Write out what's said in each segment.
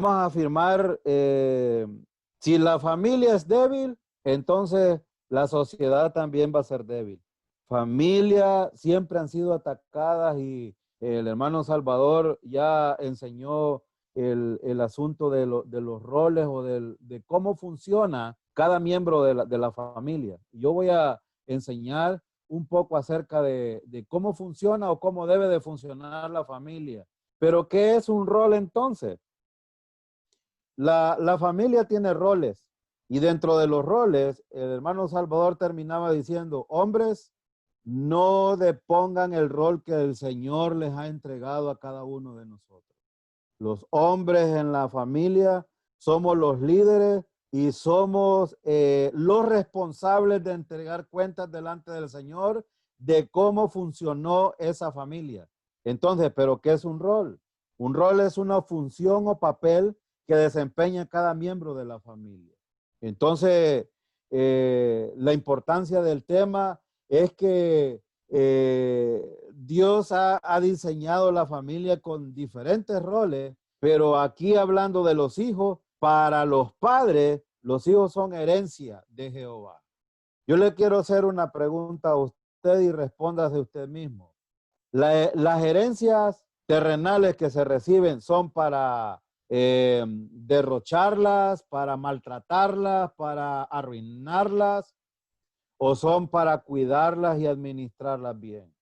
a afirmar, si la familia es débil, entonces la sociedad también va a ser débil. Familias siempre han sido atacadas y el hermano Salvador ya enseñó el asunto de los roles o de cómo funciona cada miembro de la familia. Yo voy a enseñar un poco acerca de cómo funciona o cómo debe de funcionar la familia. Pero ¿qué es un rol entonces? La familia tiene roles y dentro de los roles, el hermano Salvador terminaba diciendo, hombres, no depongan el rol que el Señor les ha entregado a cada uno de nosotros. Los hombres en la familia somos los líderes y somos los responsables de entregar cuentas delante del Señor de cómo funcionó esa familia. Entonces, ¿pero qué es un rol? Un rol es una función o papel que desempeña cada miembro de la familia. Entonces, la importancia del tema es que Dios ha diseñado la familia con diferentes roles, pero aquí hablando de los hijos, para los padres, los hijos son herencia de Jehová. Yo le quiero hacer una pregunta a usted y respóndase usted mismo. Las herencias terrenales que se reciben son para derrocharlas, para maltratarlas, para arruinarlas, o son para cuidarlas y administrarlas bien.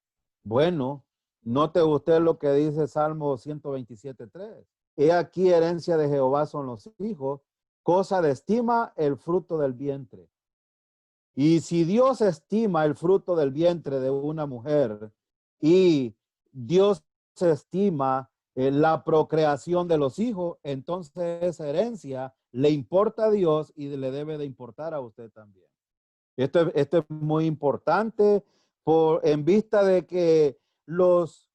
Bueno, note usted lo que dice Salmo 127:3. He aquí herencia de Jehová son los hijos, cosa de estima el fruto del vientre. Y si Dios estima el fruto del vientre de una mujer y Dios estima la procreación de los hijos, entonces esa herencia le importa a Dios y le debe de importar a usted también. Esto es muy importante en vista de que los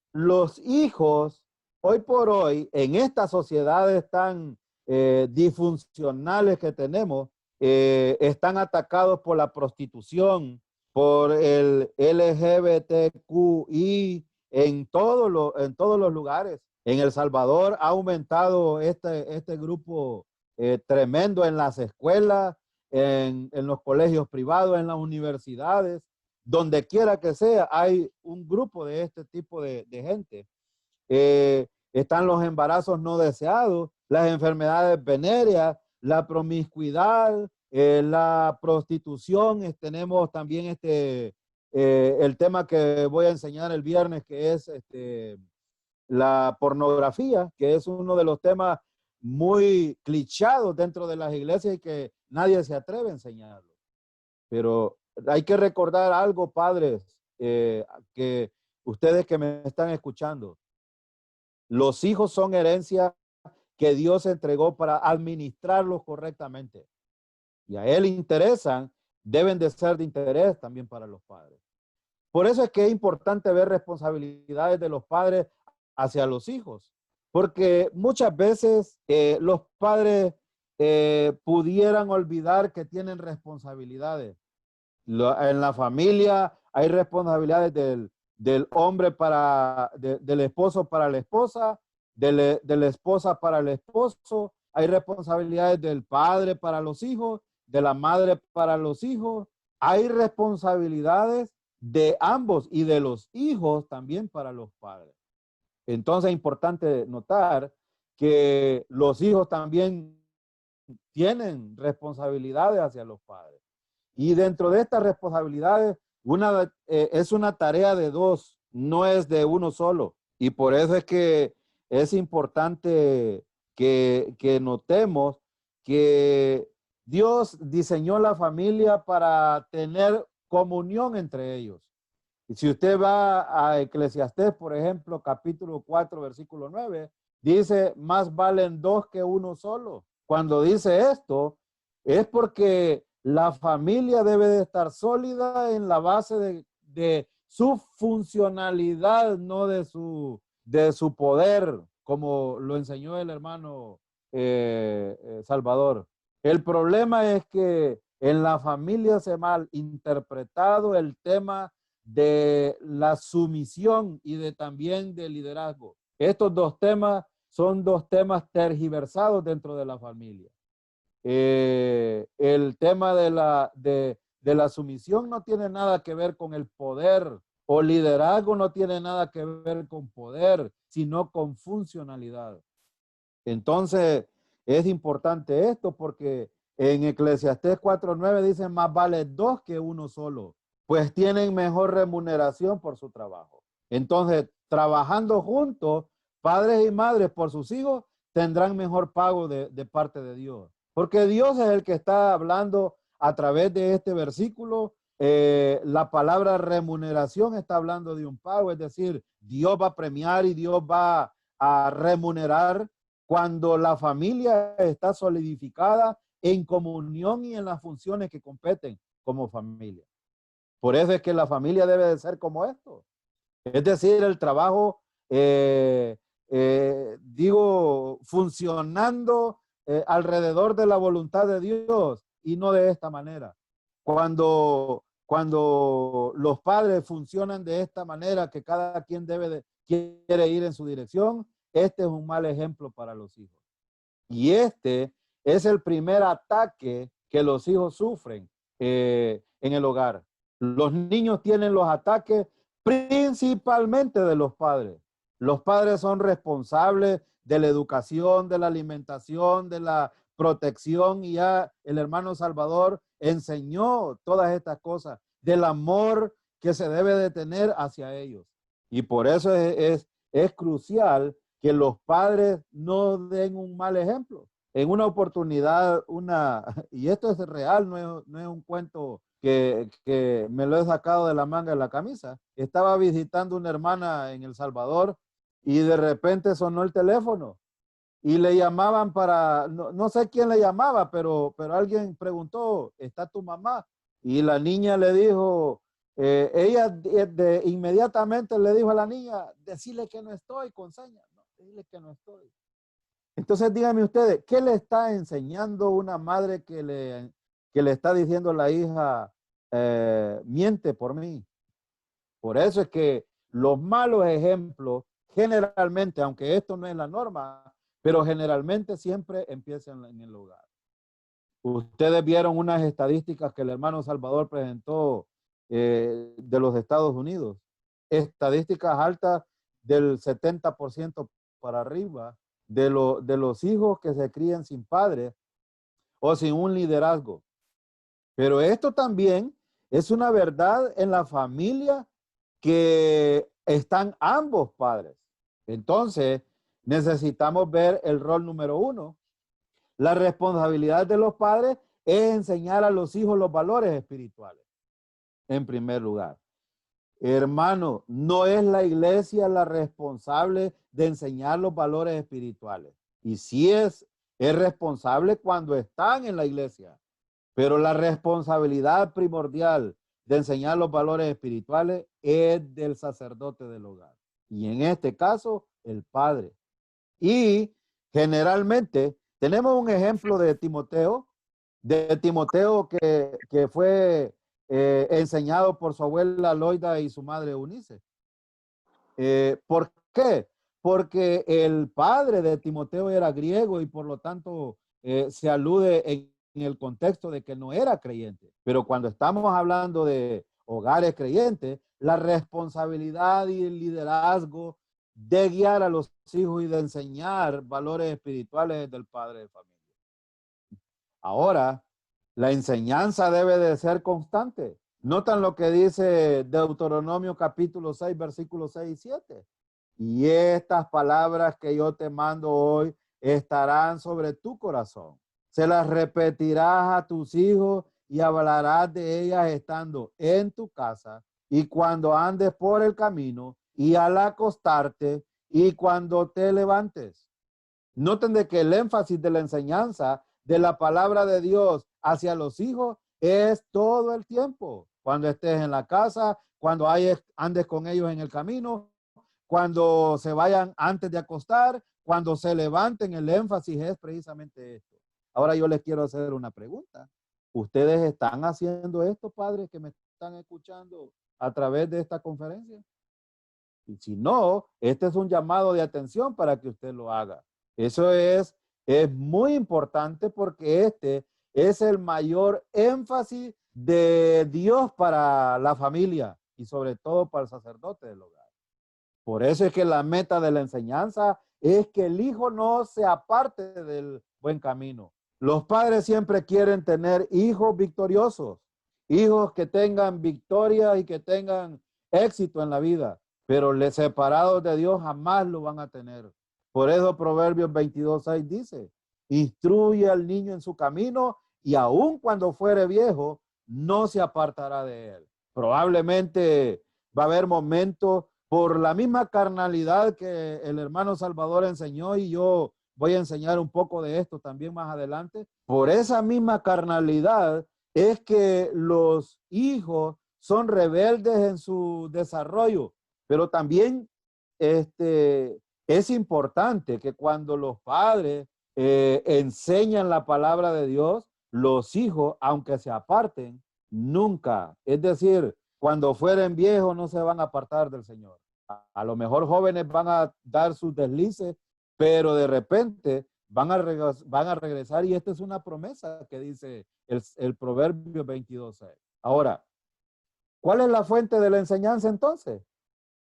hijos, hoy por hoy, en estas sociedades tan disfuncionales que tenemos, están atacados por la prostitución, por el LGBTQI, en todos los lugares. En El Salvador ha aumentado este grupo tremendo en las escuelas, en los colegios privados, en las universidades, donde quiera que sea, hay un grupo de este tipo de gente. Están los embarazos no deseados, las enfermedades venéreas, la promiscuidad, la prostitución. Tenemos también el tema que voy a enseñar el viernes, que es la pornografía, que es uno de los temas muy clichados dentro de las iglesias y que nadie se atreve a enseñarlo. Pero hay que recordar algo, padres, que ustedes que me están escuchando, los hijos son herencia que Dios entregó para administrarlos correctamente. Y a Él interesan, deben de ser de interés también para los padres. Por eso es que es importante ver responsabilidades de los padres hacia los hijos, porque muchas veces los padres pudieran olvidar que tienen responsabilidades. En la familia hay responsabilidades del hombre del esposo para la esposa, de la esposa para el esposo, hay responsabilidades del padre para los hijos, de la madre para los hijos, hay responsabilidades de ambos y de los hijos también para los padres. Entonces es importante notar que los hijos también tienen responsabilidades hacia los padres. Y dentro de estas responsabilidades, es una tarea de dos, no es de uno solo. Y por eso es que es importante que notemos que Dios diseñó la familia para tener comunión entre ellos. Y si usted va a Eclesiastés, por ejemplo, capítulo 4, versículo 9, dice, más valen dos que uno solo. Cuando dice esto, es porque la familia debe de estar sólida en la base de su funcionalidad, no de su poder, como lo enseñó el hermano Salvador. El problema es que en la familia se ha mal interpretado el tema de la sumisión y también del liderazgo. Estos dos temas son dos temas tergiversados dentro de la familia. El tema de la sumisión no tiene nada que ver con el poder, o liderazgo no tiene nada que ver con poder, sino con funcionalidad. Entonces, es importante esto porque en Eclesiastés 4:9 dice, más vale dos que uno solo, pues tienen mejor remuneración por su trabajo. Entonces, trabajando juntos, padres y madres por sus hijos, tendrán mejor pago de parte de Dios. Porque Dios es el que está hablando a través de este versículo. La palabra remuneración está hablando de un pago, es decir, Dios va a premiar y Dios va a remunerar cuando la familia está solidificada en comunión y en las funciones que competen como familia. Por eso es que la familia debe de ser como esto. Es decir, el trabajo, funcionando alrededor de la voluntad de Dios y no de esta manera. Cuando los padres funcionan de esta manera, que cada quien quiere ir en su dirección, este es un mal ejemplo para los hijos. Y este es el primer ataque que los hijos sufren en el hogar. Los niños tienen los ataques principalmente de los padres. Los padres son responsables de la educación, de la alimentación, de la protección, y ya el hermano Salvador enseñó todas estas cosas, del amor que se debe de tener hacia ellos. Y por eso es crucial que los padres no den un mal ejemplo. En una oportunidad, y esto es real, no es un cuento que me lo he sacado de la manga de la camisa. Estaba visitando una hermana en El Salvador y de repente sonó el teléfono y le llamaban no sé quién le llamaba, pero alguien preguntó, ¿está tu mamá? Y la niña le dijo, ella inmediatamente le dijo a la niña, decirle que no estoy con señas, no, decirle que no estoy. Entonces díganme ustedes, ¿qué le está enseñando una madre que le está diciendo a la hija, miente por mí? Por eso es que los malos ejemplos generalmente, aunque esto no es la norma, pero generalmente siempre empiezan en el hogar. Ustedes vieron unas estadísticas que el hermano Salvador presentó de los Estados Unidos. Estadísticas altas del 70% para arriba de los hijos que se crían sin padres o sin un liderazgo. Pero esto también es una verdad en la familia que están ambos padres. Entonces, necesitamos ver el rol número uno. La responsabilidad de los padres es enseñar a los hijos los valores espirituales, en primer lugar. Hermano, no es la iglesia la responsable de enseñar los valores espirituales. Y sí es responsable cuando están en la iglesia. Pero la responsabilidad primordial de enseñar los valores espirituales es del sacerdote del hogar. Y en este caso, el padre. Y generalmente tenemos un ejemplo de Timoteo que fue enseñado por su abuela Loida y su madre Eunice. ¿Por qué? Porque el padre de Timoteo era griego y por lo tanto se alude en el contexto de que no era creyente. Pero cuando estamos hablando de hogares creyentes, la responsabilidad y el liderazgo de guiar a los hijos y de enseñar valores espirituales del padre de familia. Ahora, la enseñanza debe de ser constante. Notan lo que dice Deuteronomio capítulo 6, versículos 6 y 7. Y estas palabras que yo te mando hoy estarán sobre tu corazón. Se las repetirás a tus hijos y hablarás de ellas estando en tu casa y cuando andes por el camino y al acostarte y cuando te levantes. Noten de que el énfasis de la enseñanza de la palabra de Dios hacia los hijos es todo el tiempo. Cuando estés en la casa, cuando andes con ellos en el camino, cuando se vayan antes de acostar, cuando se levanten, el énfasis es precisamente esto. Ahora yo les quiero hacer una pregunta. ¿Ustedes están haciendo esto, padres que me están escuchando a través de esta conferencia? Y si no, este es un llamado de atención para que usted lo haga. Eso es muy importante porque este es el mayor énfasis de Dios para la familia y sobre todo para el sacerdote del hogar. Por eso es que la meta de la enseñanza es que el hijo no se aparte del buen camino. Los padres siempre quieren tener hijos victoriosos, hijos que tengan victoria y que tengan éxito en la vida, pero separados de Dios jamás lo van a tener. Por eso Proverbios 22:6 dice, instruye al niño en su camino y aun cuando fuere viejo, no se apartará de él. Probablemente va a haber momentos por la misma carnalidad que el hermano Salvador enseñó, y yo voy a enseñar un poco de esto también más adelante. Por esa misma carnalidad es que los hijos son rebeldes en su desarrollo, pero también es importante que cuando los padres enseñan la palabra de Dios, los hijos, aunque se aparten, nunca, es decir, cuando fueren viejos no se van a apartar del Señor. A lo mejor jóvenes van a dar sus deslices, pero de repente van a regresar, y esta es una promesa que dice el Proverbio 22:6. Ahora, ¿cuál es la fuente de la enseñanza entonces?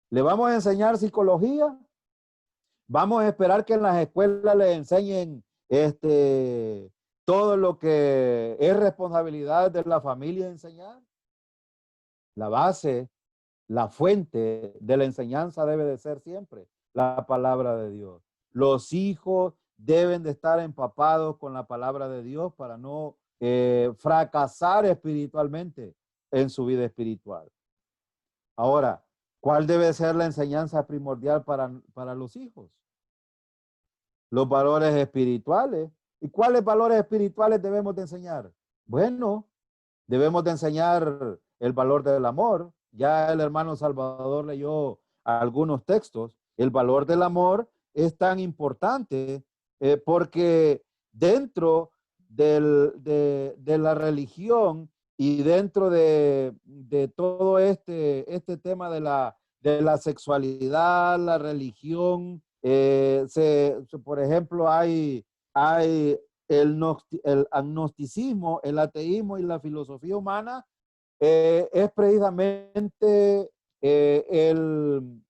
¿Le vamos a enseñar psicología? ¿Vamos a esperar que en las escuelas le enseñen todo lo que es responsabilidad de la familia enseñar? La base, la fuente de la enseñanza debe de ser siempre la palabra de Dios. Los hijos deben de estar empapados con la palabra de Dios para no fracasar espiritualmente en su vida espiritual. Ahora, ¿cuál debe ser la enseñanza primordial para los hijos? Los valores espirituales. ¿Y cuáles valores espirituales debemos de enseñar? Bueno, debemos de enseñar el valor del amor. Ya el hermano Salvador leyó algunos textos. El valor del amor es tan importante porque dentro de la religión y dentro de todo este tema de la sexualidad, la religión, por ejemplo, hay el agnosticismo, el ateísmo y la filosofía humana, es precisamente el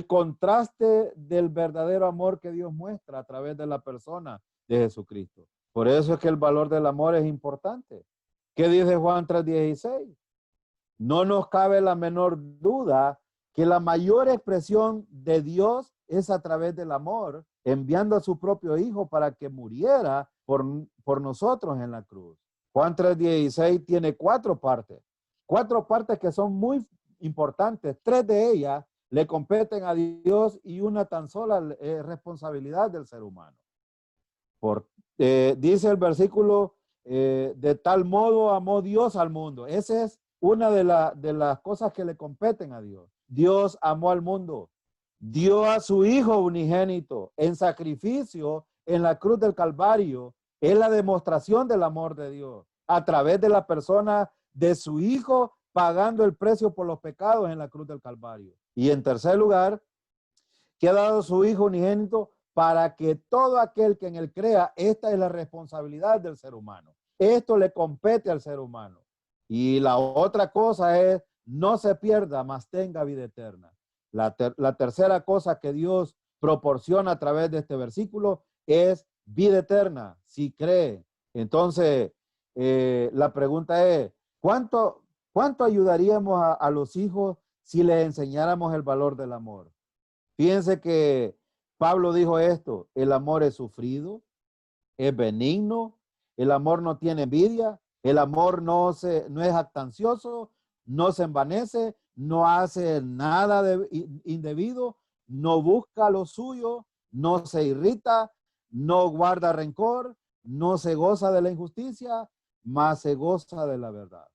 contraste del verdadero amor que Dios muestra a través de la persona de Jesucristo. Por eso es que el valor del amor es importante. ¿Qué dice Juan 3:16? No nos cabe la menor duda que la mayor expresión de Dios es a través del amor, enviando a su propio Hijo para que muriera por nosotros en la cruz. Juan 3:16 tiene cuatro partes que son muy importantes. Tres de ellas le competen a Dios y una tan sola responsabilidad del ser humano. Dice el versículo, de tal modo amó Dios al mundo. Esa es una de las cosas que le competen a Dios. Dios amó al mundo, dio a su Hijo unigénito en sacrificio en la cruz del Calvario. Es la demostración del amor de Dios a través de la persona de su Hijo pagando el precio por los pecados en la cruz del Calvario. Y en tercer lugar, que ha dado su Hijo unigénito para que todo aquel que en él crea, esta es la responsabilidad del ser humano. Esto le compete al ser humano. Y la otra cosa es, no se pierda, mas tenga vida eterna. La tercera cosa que Dios proporciona a través de este versículo es vida eterna, si cree. Entonces, la pregunta es, ¿cuánto ayudaríamos a los hijos si les enseñáramos el valor del amor? Fíjense que Pablo dijo esto: el amor es sufrido, es benigno, el amor no tiene envidia, el amor no es jactancioso, no se envanece, no hace nada indebido, no busca lo suyo, no se irrita, no guarda rencor, no se goza de la injusticia, mas se goza de la verdad.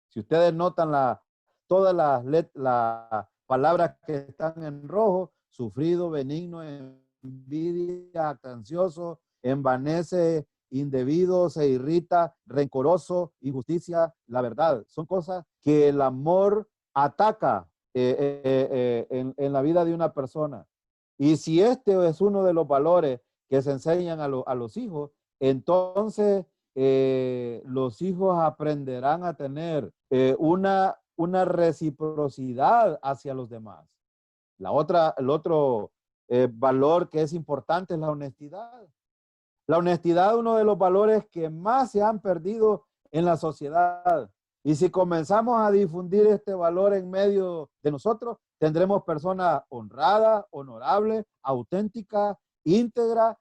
Si ustedes notan todas las palabras que están en rojo: sufrido, benigno, envidia, jactancioso, envanece, indebido, se irrita, rencoroso, injusticia, la verdad. Son cosas que el amor ataca en la vida de una persona. Y si este es uno de los valores que se enseñan a los hijos, entonces los hijos aprenderán a tener una reciprocidad hacia los demás. El otro valor que es importante es la honestidad. La honestidad es uno de los valores que más se han perdido en la sociedad. Y si comenzamos a difundir este valor en medio de nosotros, tendremos personas honradas, honorables, auténticas, íntegras,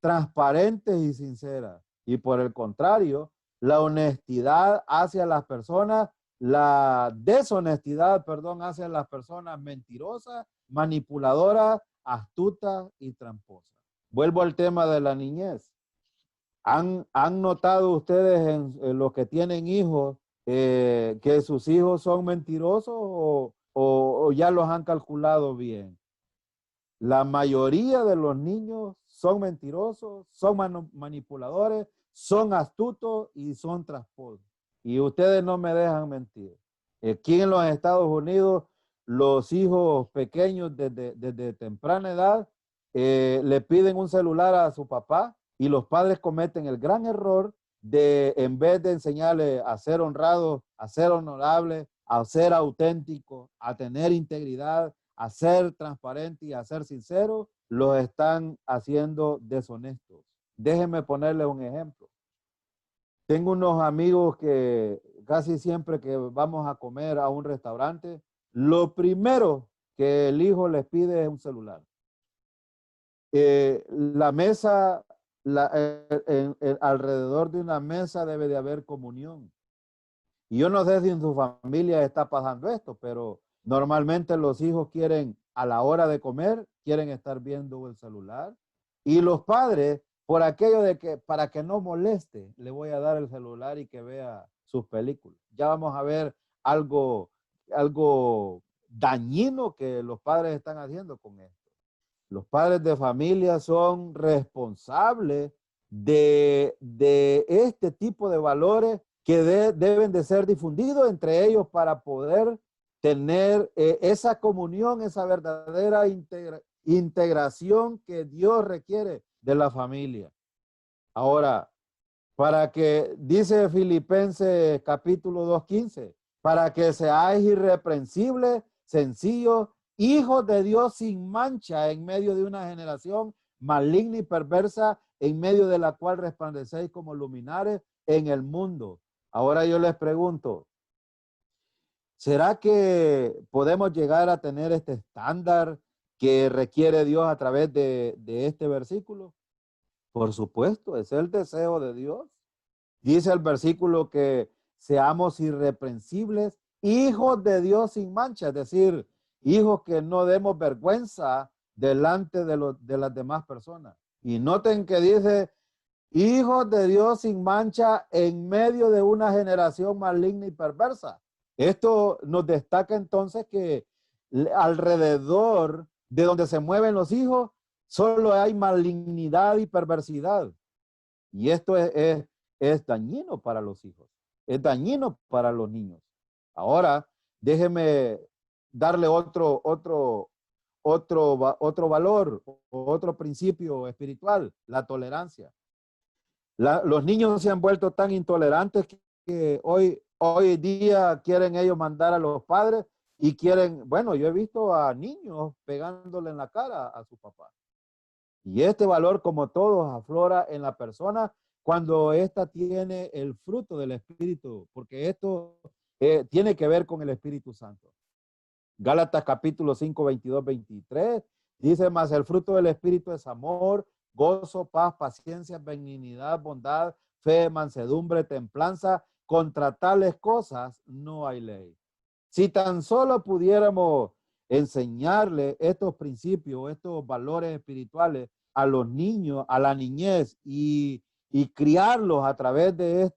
transparentes y sinceras. Y por el contrario, la honestidad hacia las personas, la deshonestidad, perdón, hacia las personas mentirosas, manipuladoras, astutas y tramposas. Vuelvo al tema de la niñez. ¿Han notado ustedes en los que tienen hijos que sus hijos son mentirosos o ya los han calculado bien? La mayoría de los niños son mentirosos, son manipuladores, son astutos y son tramposos. Y ustedes no me dejan mentir. Aquí en los Estados Unidos, los hijos pequeños desde temprana edad le piden un celular a su papá y los padres cometen el gran error de, en vez de enseñarle a ser honrados, a ser honorables, a ser auténticos, a tener integridad, a ser transparentes y a ser sinceros, los están haciendo deshonestos. Déjenme ponerles un ejemplo. Tengo unos amigos que casi siempre que vamos a comer a un restaurante, lo primero que el hijo les pide es un celular. La mesa, alrededor de una mesa debe de haber comunión. Y yo no sé si en su familia está pasando esto, pero normalmente los hijos quieren, a la hora de comer, quieren estar viendo el celular. Y los padres, por aquello de que, para que no moleste, le voy a dar el celular y que vea sus películas. Ya vamos a ver algo dañino que los padres están haciendo con esto. Los padres de familia son responsables de este tipo de valores que deben de ser difundidos entre ellos para poder tener esa comunión, esa verdadera integración que Dios requiere de la familia. Ahora, para que, dice Filipenses capítulo 2:15, para que seáis irreprensibles, sencillos, hijos de Dios sin mancha en medio de una generación maligna y perversa, en medio de la cual resplandecéis como luminares en el mundo. Ahora yo les pregunto, ¿será que podemos llegar a tener este estándar que requiere Dios a través de este versículo? Por supuesto, es el deseo de Dios. Dice el versículo que seamos irreprensibles, hijos de Dios sin mancha, es decir, hijos que no demos vergüenza delante de las demás personas. Y noten que dice, hijos de Dios sin mancha en medio de una generación maligna y perversa. Esto nos destaca entonces que alrededor de donde se mueven los hijos, solo hay malignidad y perversidad. Y esto es dañino para los hijos, es dañino para los niños. Ahora, déjeme darle otro valor, otro principio espiritual, la tolerancia. Los niños se han vuelto tan intolerantes que hoy día quieren ellos mandar a los padres y quieren, bueno, yo he visto a niños pegándole en la cara a su papá. Y este valor, como todos, aflora en la persona cuando ésta tiene el fruto del Espíritu, porque esto tiene que ver con el Espíritu Santo. Gálatas capítulo 5, 22, 23, dice, mas el fruto del Espíritu es amor, gozo, paz, paciencia, benignidad, bondad, fe, mansedumbre, templanza. Contra tales cosas no hay ley. Si tan solo pudiéramos enseñarle estos principios, estos valores espirituales a los niños, a la niñez y criarlos a través de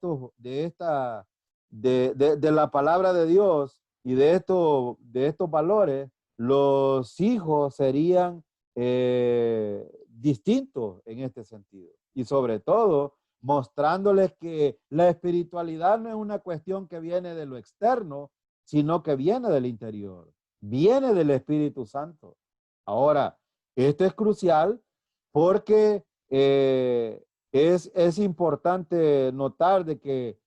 la palabra de Dios y de estos valores, los hijos serían distintos en este sentido. Y sobre todo, mostrándoles que la espiritualidad no es una cuestión que viene de lo externo, sino que viene del interior. viene del Espíritu Santo. Ahora, esto es crucial porque es importante notar de que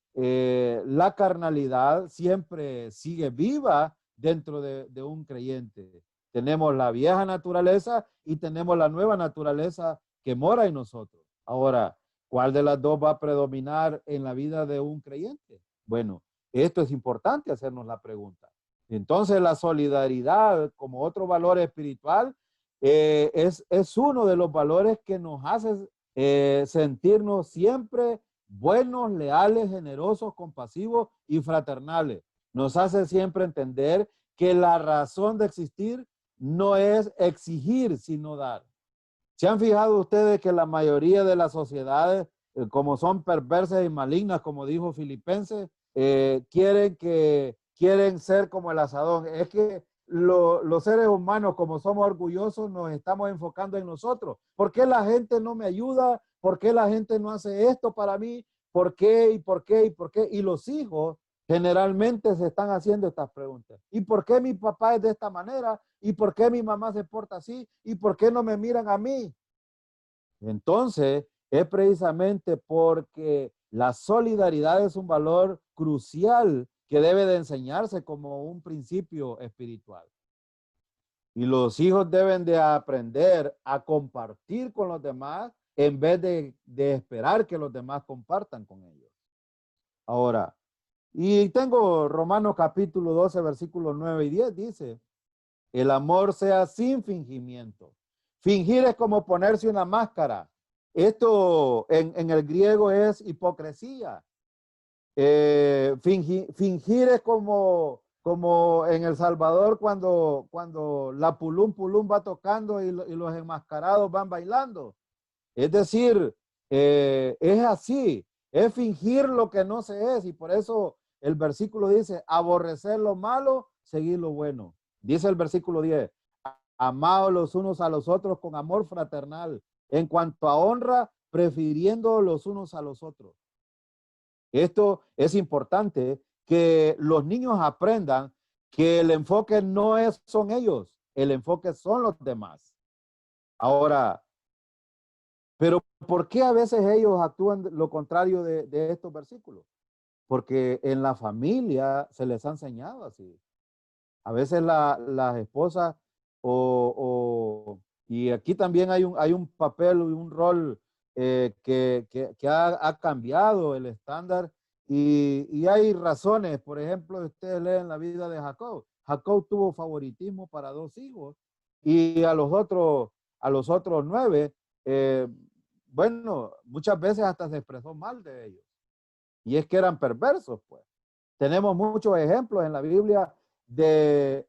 la carnalidad siempre sigue viva dentro de un creyente. Tenemos la vieja naturaleza y tenemos la nueva naturaleza que mora en nosotros. Ahora, ¿cuál de las dos va a predominar en la vida de un creyente? Bueno, esto es importante hacernos la pregunta. Entonces, la solidaridad como otro valor espiritual es uno de los valores que nos hace sentirnos siempre buenos, leales, generosos, compasivos y fraternales. Nos hace siempre entender que la razón de existir no es exigir, sino dar. ¿Se han fijado ustedes que la mayoría de las sociedades, como son perversas y malignas, como dijo Filipenses, quieren ser como el asadón? Es que los seres humanos, como somos orgullosos, nos estamos enfocando en nosotros. ¿Por qué la gente no me ayuda? ¿Por qué la gente no hace esto para mí? ¿Por qué? ¿Y por qué? ¿Y por qué? Y los hijos generalmente se están haciendo estas preguntas. ¿Y por qué mi papá es de esta manera? ¿Y por qué mi mamá se porta así? ¿Y por qué no me miran a mí? Entonces, es precisamente porque la solidaridad es un valor crucial que debe de enseñarse como un principio espiritual. Y los hijos deben de aprender a compartir con los demás en vez de esperar que los demás compartan con ellos. Ahora, y tengo Romanos capítulo 12, versículos 9 y 10, dice, el amor sea sin fingimiento. Fingir es como ponerse una máscara. Esto en el griego es hipocresía. Fingir es como en El Salvador cuando la pulum pulum va tocando y los enmascarados van bailando. Es decir, es así, es fingir lo que no se es, y por eso el versículo dice, aborrecer lo malo, seguir lo bueno. Dice el versículo 10, amados los unos a los otros con amor fraternal, en cuanto a honra, prefiriendo los unos a los otros. Esto es importante, que los niños aprendan que el enfoque no son ellos, el enfoque son los demás. Ahora, pero ¿por qué a veces ellos actúan lo contrario de estos versículos? Porque en la familia se les ha enseñado así. A veces las esposas y aquí también hay un papel y un rol que ha cambiado el estándar y hay razones. Por ejemplo, ustedes leen la vida de Jacob. Jacob tuvo favoritismo para dos hijos y a los otros 9, bueno, muchas veces hasta se expresó mal de ellos. Y es que eran perversos, pues. Tenemos muchos ejemplos en la Biblia de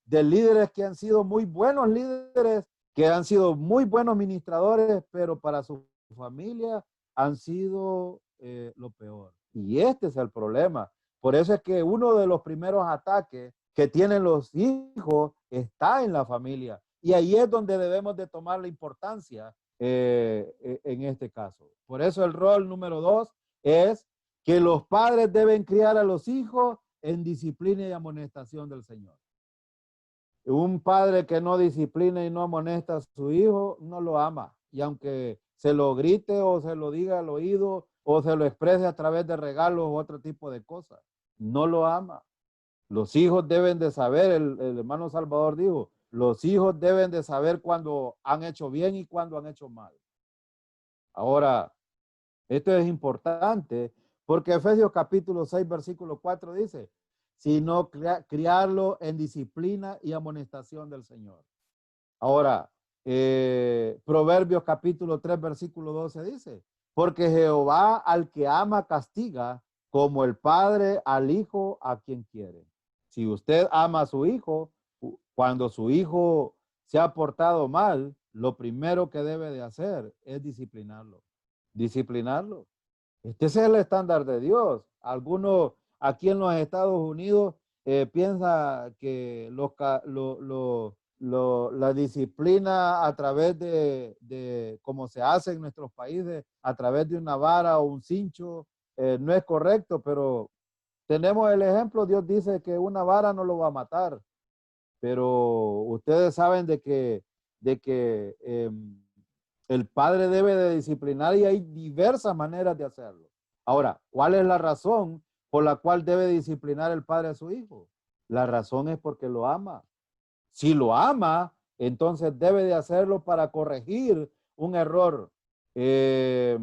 líderes que han sido muy buenos líderes, que han sido muy buenos ministradores, pero para su familia han sido lo peor. Y este es el problema. Por eso es que uno de los primeros ataques que tienen los hijos está en la familia. Y ahí es donde debemos de tomar la importancia en este caso. Por eso el rol número 2 es que los padres deben criar a los hijos en disciplina y amonestación del Señor. Un padre que no disciplina y no amonesta a su hijo, no lo ama. Y aunque se lo grite o se lo diga al oído o se lo exprese a través de regalos u otro tipo de cosas, no lo ama. Los hijos deben de saber, el hermano Salvador dijo, los hijos deben de saber cuando han hecho bien y cuando han hecho mal. Ahora, esto es importante porque Efesios capítulo 6, versículo 4 dice, sino criarlo en disciplina y amonestación del Señor. Ahora, Proverbios capítulo 3, versículo 12 dice, porque Jehová al que ama castiga, como el padre al hijo a quien quiere. Si usted ama a su hijo, cuando su hijo se ha portado mal, lo primero que debe de hacer es disciplinarlo. Disciplinarlo. Este es el estándar de Dios. Algunos aquí en los Estados Unidos piensan que la disciplina a través de como se hace en nuestros países, a través de una vara o un cincho, no es correcto, pero tenemos el ejemplo, Dios dice que una vara no lo va a matar. pero ustedes saben de que el padre debe de disciplinar y hay diversas maneras de hacerlo. Ahora, ¿cuál es la razón por la cual debe disciplinar el padre a su hijo? La razón es porque lo ama. Si lo ama, entonces debe de hacerlo para corregir un error. Eh,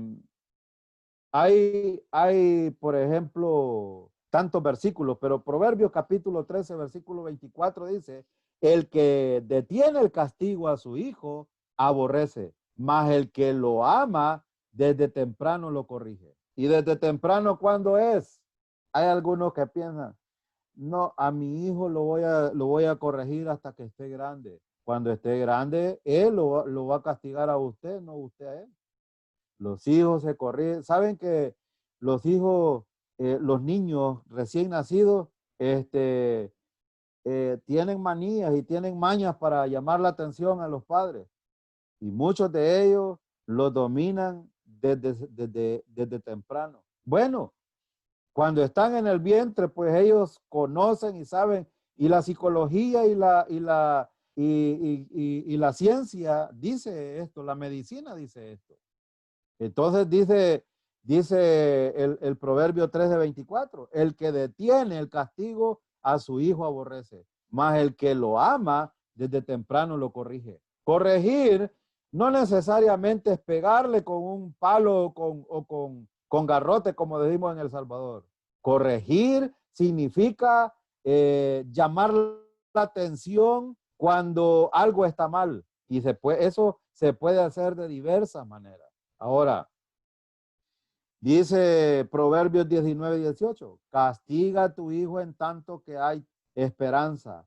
por ejemplo, tantos versículos, pero Proverbios capítulo 13, versículo 24 dice, el que detiene el castigo a su hijo, aborrece, mas el que lo ama, desde temprano lo corrige. Y desde temprano, ¿cuándo es? Hay algunos que piensan, no, a mi hijo lo voy a corregir hasta que esté grande. Cuando esté grande, él lo va a castigar a usted, no usted a él. Los hijos se corrigen. Saben que los hijos, los niños recién nacidos, tienen manías y tienen mañas para llamar la atención a los padres. Y muchos de ellos los dominan desde temprano. Bueno, cuando están en el vientre, pues ellos conocen y saben, y la psicología y la ciencia dice esto, la medicina dice esto. Entonces dice el Proverbio 13:24, el que detiene el castigo a su hijo aborrece, mas el que lo ama desde temprano lo corrige. Corregir no necesariamente es pegarle con un palo o con garrote, como decimos en El Salvador. Corregir significa llamar la atención cuando algo está mal. Y eso se puede hacer de diversas maneras. Ahora, dice Proverbios 19:18, castiga a tu hijo en tanto que hay esperanza,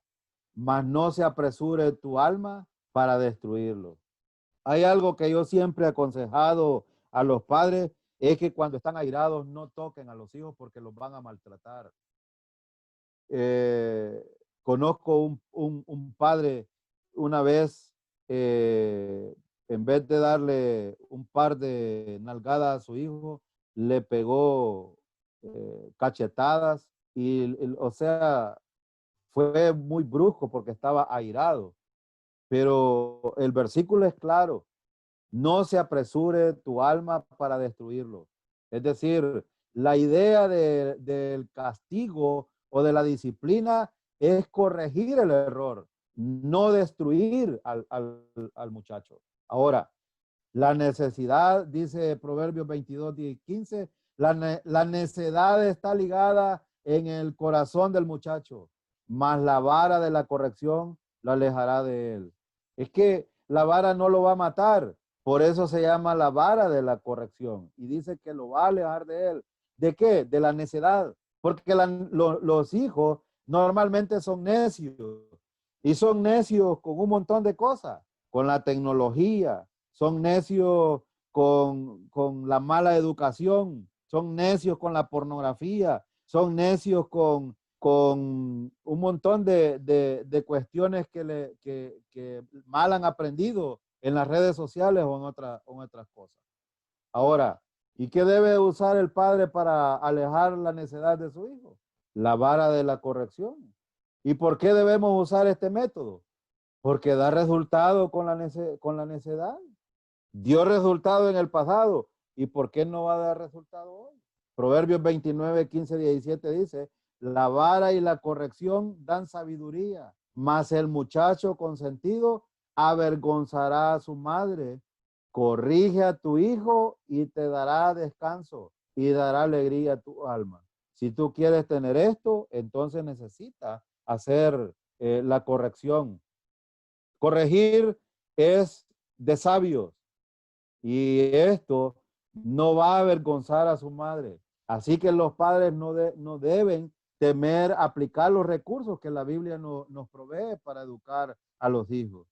mas no se apresure tu alma para destruirlo. Hay algo que yo siempre he aconsejado a los padres, es que cuando están airados no toquen a los hijos porque los van a maltratar. Eh, Conozco un padre una vez, en vez de darle un par de nalgadas a su hijo, le pegó cachetadas o sea, fue muy brusco porque estaba airado. Pero el versículo es claro, no se apresure tu alma para destruirlo. Es decir, la idea del castigo o de la disciplina es corregir el error, no destruir al muchacho. Ahora, la necesidad, dice Proverbios 22:15, la necedad está ligada en el corazón del muchacho, mas la vara de la corrección lo alejará de él. Es que la vara no lo va a matar, por eso se llama la vara de la corrección. Y dice que lo va a alejar de él. ¿De qué? De la necedad. Porque los hijos normalmente son necios. Y son necios con un montón de cosas. Con la tecnología. Son necios con la mala educación. Son necios con la pornografía. Son necios con un montón de cuestiones que mal han aprendido en las redes sociales o en otras cosas. Ahora, ¿y qué debe usar el padre para alejar la necedad de su hijo? La vara de la corrección. ¿Y por qué debemos usar este método? Porque da resultado con la necedad. Dio resultado en el pasado. ¿Y por qué no va a dar resultado hoy? Proverbios 29:15-17 dice, la vara y la corrección dan sabiduría, mas el muchacho consentido avergonzará a su madre. Corrige a tu hijo y te dará descanso y dará alegría a tu alma. Si tú quieres tener esto, entonces necesitas hacer la corrección. Corregir es de sabios y esto no va a avergonzar a su madre. Así que los padres no deben temer aplicar los recursos que la Biblia nos provee para educar a los hijos.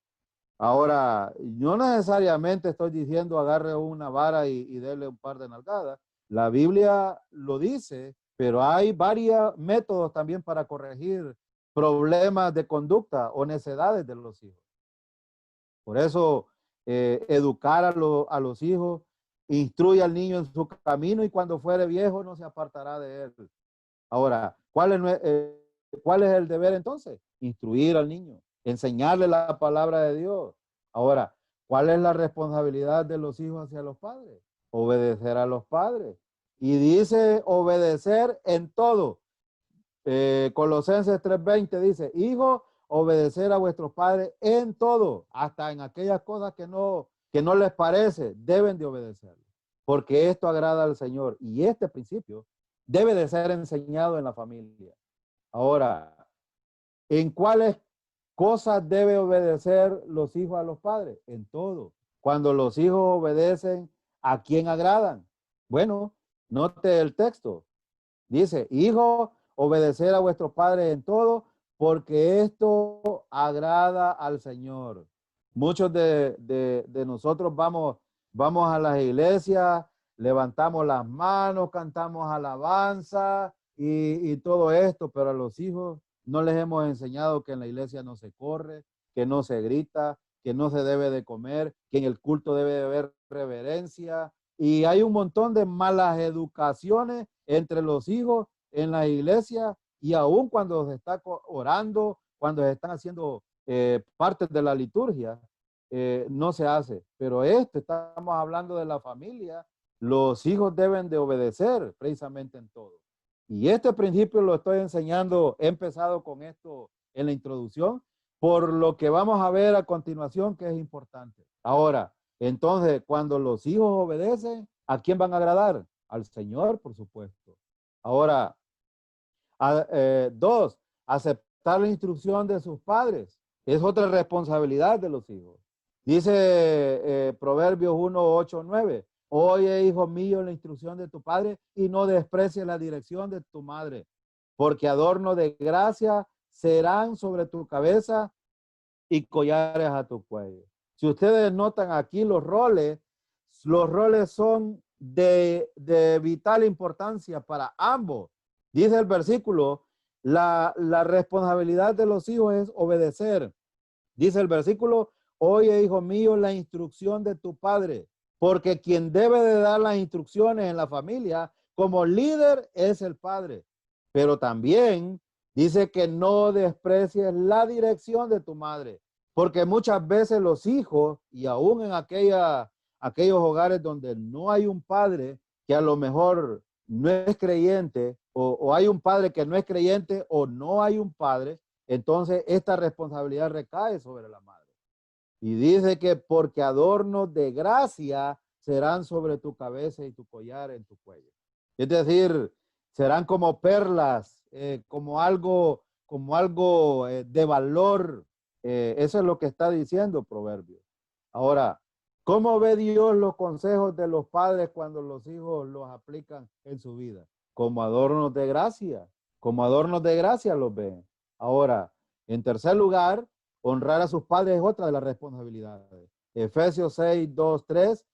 Ahora, yo no necesariamente estoy diciendo agarre una vara y déle un par de nalgadas. La Biblia lo dice, pero hay varios métodos también para corregir problemas de conducta o necedades de los hijos. Por eso, educar a los hijos, instruye al niño en su camino y cuando fuere viejo no se apartará de él. Ahora, ¿cuál es el deber entonces? Instruir al niño. enseñarle la palabra de Dios. Ahora, ¿cuál es la responsabilidad de los hijos hacia los padres? Obedecer a los padres. Y dice obedecer en todo. Colosenses 3:20 dice, hijos, obedecer a vuestros padres en todo, hasta en aquellas cosas que no les parece, deben de obedecer, porque esto agrada al Señor. Y este principio debe de ser enseñado en la familia. Ahora, ¿en cuáles cosas debe obedecer los hijos a los padres? En todo. Cuando los hijos obedecen, ¿a quién agradan? Bueno, note el texto. Dice, hijos, obedecer a vuestros padres en todo, porque esto agrada al Señor. Muchos de nosotros vamos a las iglesias, levantamos las manos, cantamos alabanza y todo esto, pero a los hijos no les hemos enseñado que en la iglesia no se corre, que no se grita, que no se debe de comer, que en el culto debe de haber reverencia. Y hay un montón de malas educaciones entre los hijos en la iglesia y aún cuando se está orando, cuando se están haciendo partes de la liturgia, no se hace. Pero estamos hablando de la familia. Los hijos deben de obedecer precisamente en todo. Y este principio lo estoy enseñando, he empezado con esto en la introducción, por lo que vamos a ver a continuación que es importante. Ahora, entonces, cuando los hijos obedecen, ¿a quién van a agradar? Al Señor, por supuesto. Ahora, dos, aceptar la instrucción de sus padres. Es otra responsabilidad de los hijos. Dice Proverbios 1, 8, 9. Oye, hijo mío, la instrucción de tu padre y no desprecies la dirección de tu madre, porque adorno de gracia serán sobre tu cabeza y collares a tu cuello. Si ustedes notan aquí los roles son de vital importancia para ambos. Dice el versículo, la responsabilidad de los hijos es obedecer. Dice el versículo, oye, hijo mío, la instrucción de tu padre, porque quien debe de dar las instrucciones en la familia como líder es el padre. Pero también dice que no desprecies la dirección de tu madre, porque muchas veces los hijos, y aún en aquellos hogares donde no hay un padre que a lo mejor no es creyente, o hay un padre que no es creyente, o no hay un padre, entonces esta responsabilidad recae sobre la madre. Y dice que porque adornos de gracia serán sobre tu cabeza y tu collar en tu cuello. Es decir, serán como perlas, como algo de valor. Eso es lo que está diciendo Proverbios. Ahora, ¿cómo ve Dios los consejos de los padres cuando los hijos los aplican en su vida? Como adornos de gracia, como adornos de gracia los ven. Ahora, en tercer lugar, honrar a sus padres es otra de las responsabilidades. Efesios 6, 2, 3.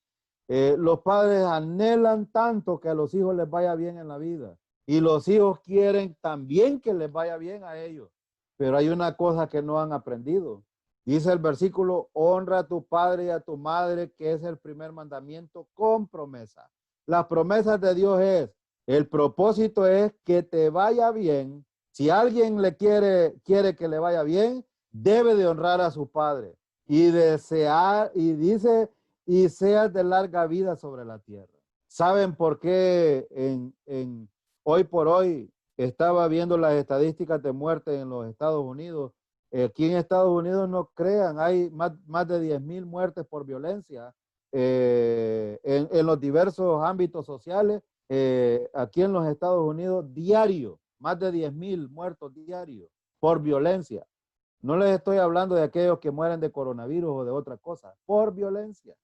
Los padres anhelan tanto que a los hijos les vaya bien en la vida. Y los hijos quieren también que les vaya bien a ellos. Pero hay una cosa que no han aprendido. Dice el versículo, honra a tu padre y a tu madre, que es el primer mandamiento con promesa. Las promesas de Dios el propósito es que te vaya bien. Si alguien quiere que le vaya bien, debe de honrar a su padre y desear, y dice, y seas de larga vida sobre la tierra. ¿Saben por qué hoy por hoy estaba viendo las estadísticas de muerte en los Estados Unidos? Aquí en Estados Unidos, no crean, hay más de 10,000 muertes por violencia en los diversos ámbitos sociales. Aquí en los Estados Unidos, diario, más de 10,000 muertos diarios por violencia. No les estoy hablando de aquellos que mueren de coronavirus o de otra cosa, por violencia.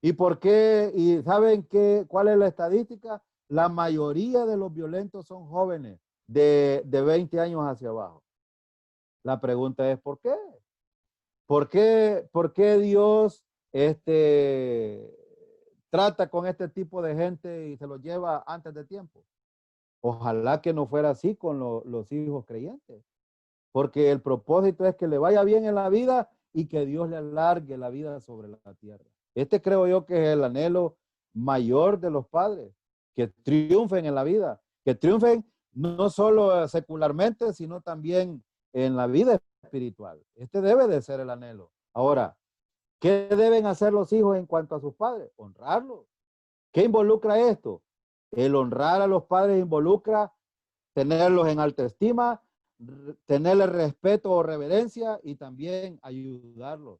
¿Y por qué? ¿Y saben cuál es la estadística? La mayoría de los violentos son jóvenes de 20 años hacia abajo. La pregunta es, ¿por qué? ¿Por qué Dios trata con este tipo de gente y se los lleva antes de tiempo? Ojalá que no fuera así con los hijos creyentes. Porque el propósito es que le vaya bien en la vida y que Dios le alargue la vida sobre la tierra. Creo yo que es el anhelo mayor de los padres, que triunfen en la vida, que triunfen no solo secularmente, sino también en la vida espiritual. Este debe de ser el anhelo. Ahora, ¿qué deben hacer los hijos en cuanto a sus padres? Honrarlos. ¿Qué involucra esto? El honrar a los padres involucra tenerlos en alta estima, tenerles respeto o reverencia y también ayudarlos.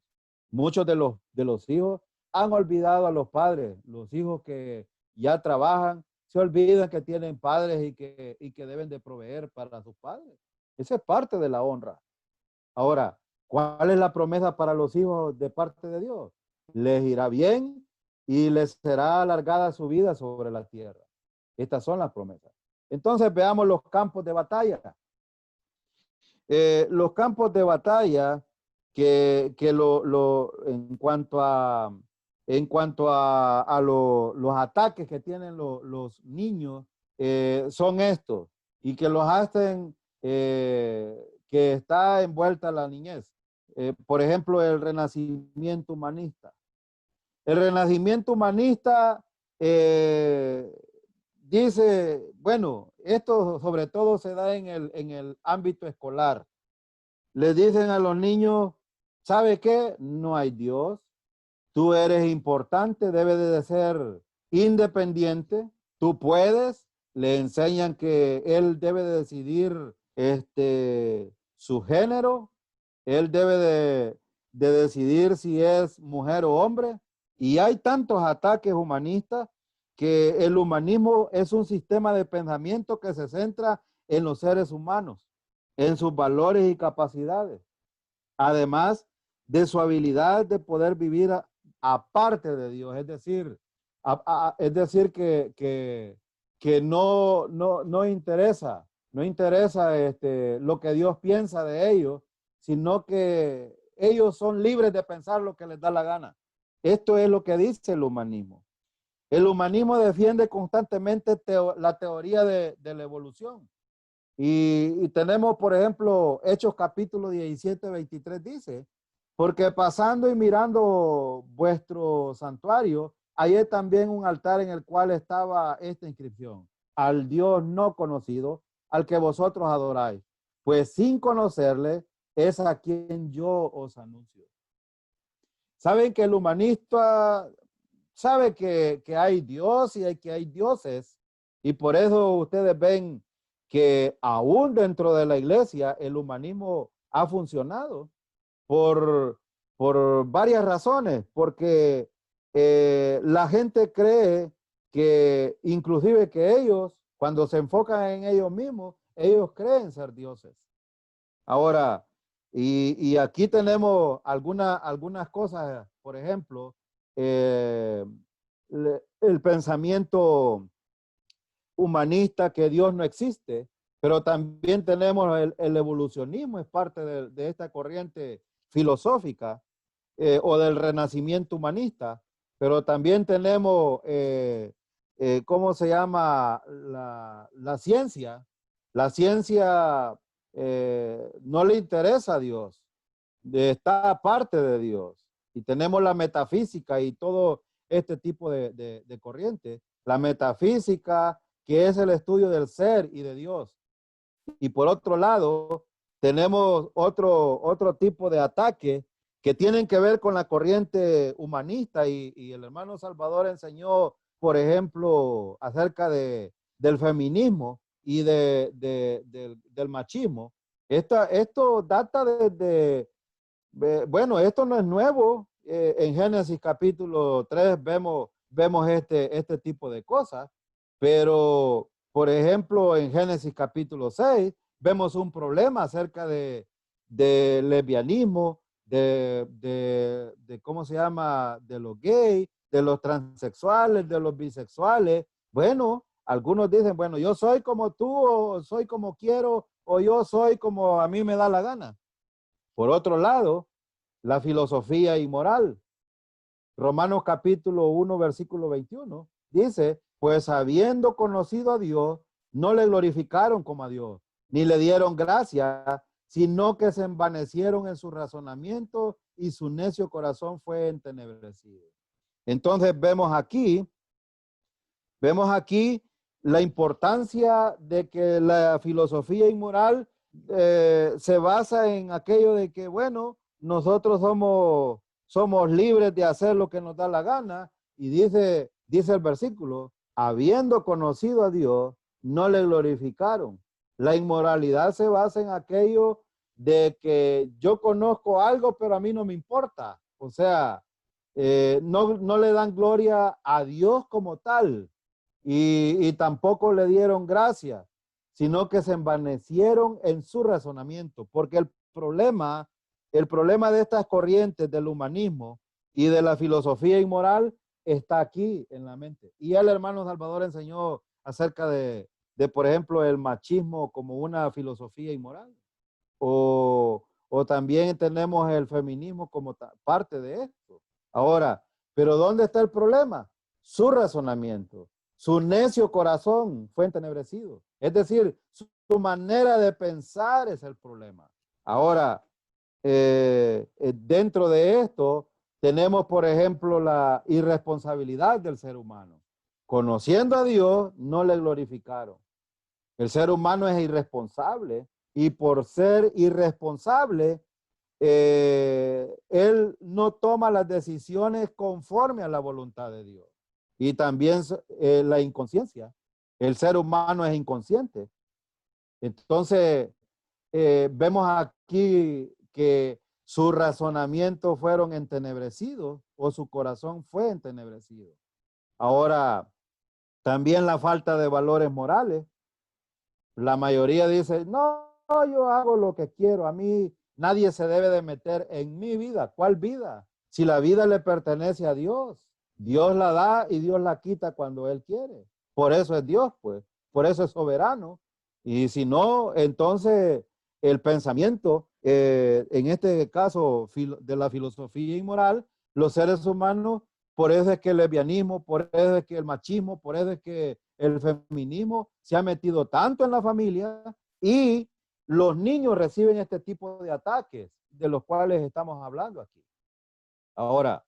Muchos de los hijos han olvidado a los padres. Los hijos que ya trabajan se olvidan que tienen padres y que deben de proveer para sus padres. Esa es parte de la honra. Ahora, ¿cuál es la promesa para los hijos de parte de Dios? Les irá bien y les será alargada su vida sobre la tierra. Estas son las promesas. Entonces veamos los campos de batalla. Los campos de batalla en cuanto a los ataques que tienen los niños son estos y que los hacen que está envuelta la niñez. Por ejemplo, el renacimiento humanista. El renacimiento humanista dice, bueno, esto sobre todo se da en el ámbito escolar. Les dicen a los niños, ¿sabe qué? No hay Dios. Tú eres importante, debes de ser independiente. Tú puedes. Le enseñan que él debe de decidir su género. Él debe de decidir si es mujer o hombre. Y hay tantos ataques humanistas que el humanismo es un sistema de pensamiento que se centra en los seres humanos, en sus valores y capacidades, además de su habilidad de poder vivir aparte de Dios, es decir que no interesa lo que Dios piensa de ellos, sino que ellos son libres de pensar lo que les da la gana. Esto es lo que dice el humanismo. El humanismo defiende constantemente la teoría de la evolución. Y tenemos, por ejemplo, Hechos capítulo 17, 23 dice, porque pasando y mirando vuestro santuario, hallé también un altar en el cual estaba esta inscripción, al Dios no conocido, al que vosotros adoráis, pues sin conocerle es a quien yo os anuncio. Saben que el humanista sabe que hay Dios y que hay dioses, y por eso ustedes ven que aún dentro de la iglesia el humanismo ha funcionado por, por varias razones, porque la gente cree que inclusive que ellos, cuando se enfocan en ellos mismos, ellos creen ser dioses. Ahora, y aquí tenemos algunas cosas, por ejemplo, el pensamiento humanista que Dios no existe, pero también tenemos el evolucionismo, es parte de esta corriente filosófica o del renacimiento humanista, pero también tenemos, ¿cómo se llama? La ciencia. La ciencia no le interesa a Dios, está aparte de Dios. Y tenemos la metafísica y todo este tipo de corriente. La metafísica, que es el estudio del ser y de Dios. Y por otro lado, tenemos otro tipo de ataque que tienen que ver con la corriente humanista y el hermano Salvador enseñó, por ejemplo, acerca del feminismo y del machismo. Esto data bueno, esto no es nuevo. En Génesis capítulo 3 vemos este tipo de cosas, pero por ejemplo en Génesis capítulo 6 vemos un problema acerca de lesbianismo, ¿cómo se llama? De los gays, de los transexuales, de los bisexuales. Bueno, algunos dicen, bueno, yo soy como tú, o soy como quiero, o yo soy como a mí me da la gana. Por otro lado, la filosofía inmoral. Romanos capítulo 1, versículo 21, dice, pues habiendo conocido a Dios, no le glorificaron como a Dios, ni le dieron gracia, sino que se envanecieron en su razonamiento y su necio corazón fue entenebrecido. Entonces vemos aquí la importancia de que la filosofía inmoral se basa en aquello de que, bueno, nosotros somos libres de hacer lo que nos da la gana. Y dice el versículo, habiendo conocido a Dios, no le glorificaron. La inmoralidad se basa en aquello de que yo conozco algo, pero a mí no me importa. O sea, no le dan gloria a Dios como tal y tampoco le dieron gracia, sino que se envanecieron en su razonamiento, porque el problema de estas corrientes del humanismo y de la filosofía inmoral está aquí en la mente. Y el hermano Salvador enseñó acerca por ejemplo, el machismo como una filosofía inmoral. O también tenemos el feminismo como parte de esto. Ahora, ¿pero dónde está el problema? Su razonamiento, su necio corazón fue entenebrecido. Es decir, su manera de pensar es el problema. Ahora, dentro de esto, tenemos, por ejemplo, la irresponsabilidad del ser humano. Conociendo a Dios, no le glorificaron. El ser humano es irresponsable y por ser irresponsable, él no toma las decisiones conforme a la voluntad de Dios. Y también la inconsciencia. El ser humano es inconsciente. Entonces, vemos aquí que su razonamiento fueron entenebrecidos o su corazón fue entenebrecido. Ahora, también la falta de valores morales. La mayoría dice, no, yo hago lo que quiero, a mí nadie se debe de meter en mi vida. ¿Cuál vida? Si la vida le pertenece a Dios, Dios la da y Dios la quita cuando Él quiere. Por eso es Dios, pues, por eso es soberano. Y si no, entonces el pensamiento, en este caso de la filosofía inmoral, los seres humanos, por eso es que el lesbianismo, por eso es que el machismo, por eso es que el feminismo se ha metido tanto en la familia y los niños reciben este tipo de ataques de los cuales estamos hablando aquí. Ahora,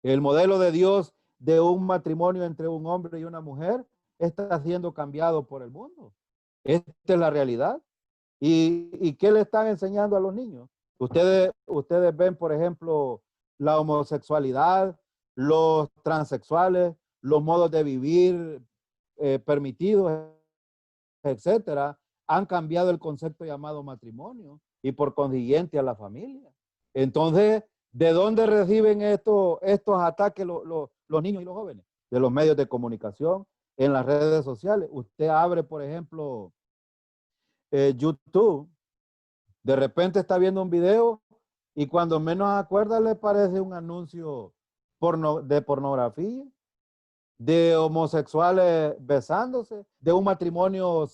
el modelo de Dios de un matrimonio entre un hombre y una mujer está siendo cambiado por el mundo. Esta es la realidad. ¿Y qué le están enseñando a los niños? Ustedes ven, por ejemplo, la homosexualidad, los transexuales, los modos de vivir permitidos, etcétera, han cambiado el concepto llamado matrimonio y por consiguiente a la familia. Entonces, ¿de dónde reciben estos ataques los niños y los jóvenes? De los medios de comunicación, en las redes sociales. Usted abre, por ejemplo, YouTube, de repente está viendo un video y cuando menos acuerda le parece un anuncio de pornografía, de homosexuales besándose, de un matrimonio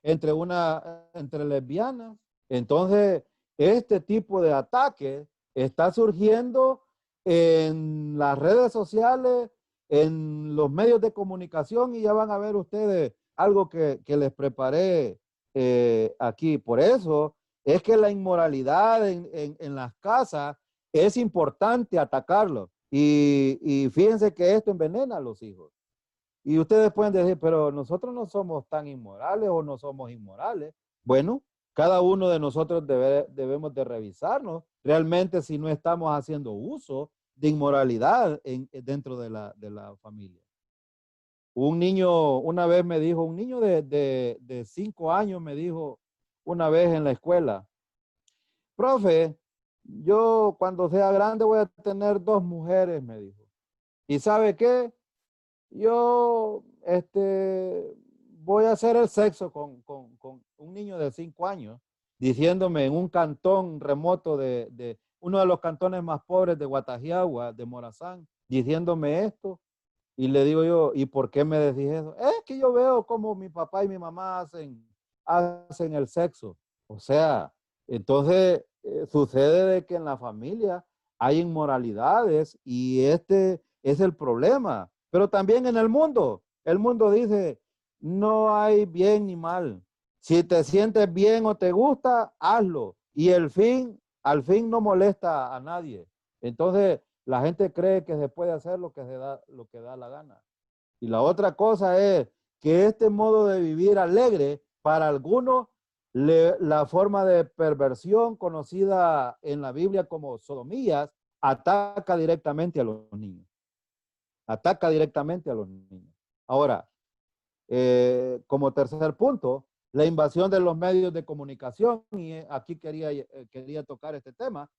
entre lesbianas. Entonces, este tipo de ataque está surgiendo en las redes sociales, en los medios de comunicación y ya van a ver ustedes algo que les preparé aquí. Por eso es que la inmoralidad en las casas es importante atacarlo. Y fíjense que esto envenena a los hijos. Y ustedes pueden decir, pero nosotros no somos tan inmorales o no somos inmorales. Bueno, cada uno de nosotros debemos de revisarnos realmente si no estamos haciendo uso de inmoralidad dentro de la familia. Un niño una vez me dijo, un niño de 5 años me dijo una vez en la escuela, profe, yo cuando sea grande voy a tener 2 mujeres, me dijo. ¿Y sabe qué? Yo voy a hacer el sexo con un niño de 5 años, diciéndome en un cantón remoto de uno de los cantones más pobres de Guatajiagua, de Morazán, diciéndome esto. Y le digo yo, ¿y por qué me decís eso? Es que yo veo como mi papá y mi mamá hacen el sexo. O sea, entonces sucede de que en la familia hay inmoralidades y este es el problema. Pero también en el mundo dice, no hay bien ni mal. Si te sientes bien o te gusta, hazlo. Y al fin no molesta a nadie. Entonces, la gente cree que se puede hacer lo que da la gana. Y la otra cosa es que este modo de vivir alegre, para algunos, La forma de perversión conocida en la Biblia como sodomías ataca directamente a los niños. Ataca directamente a los niños. Ahora, como tercer punto, la invasión de los medios de comunicación, y aquí quería tocar este tema.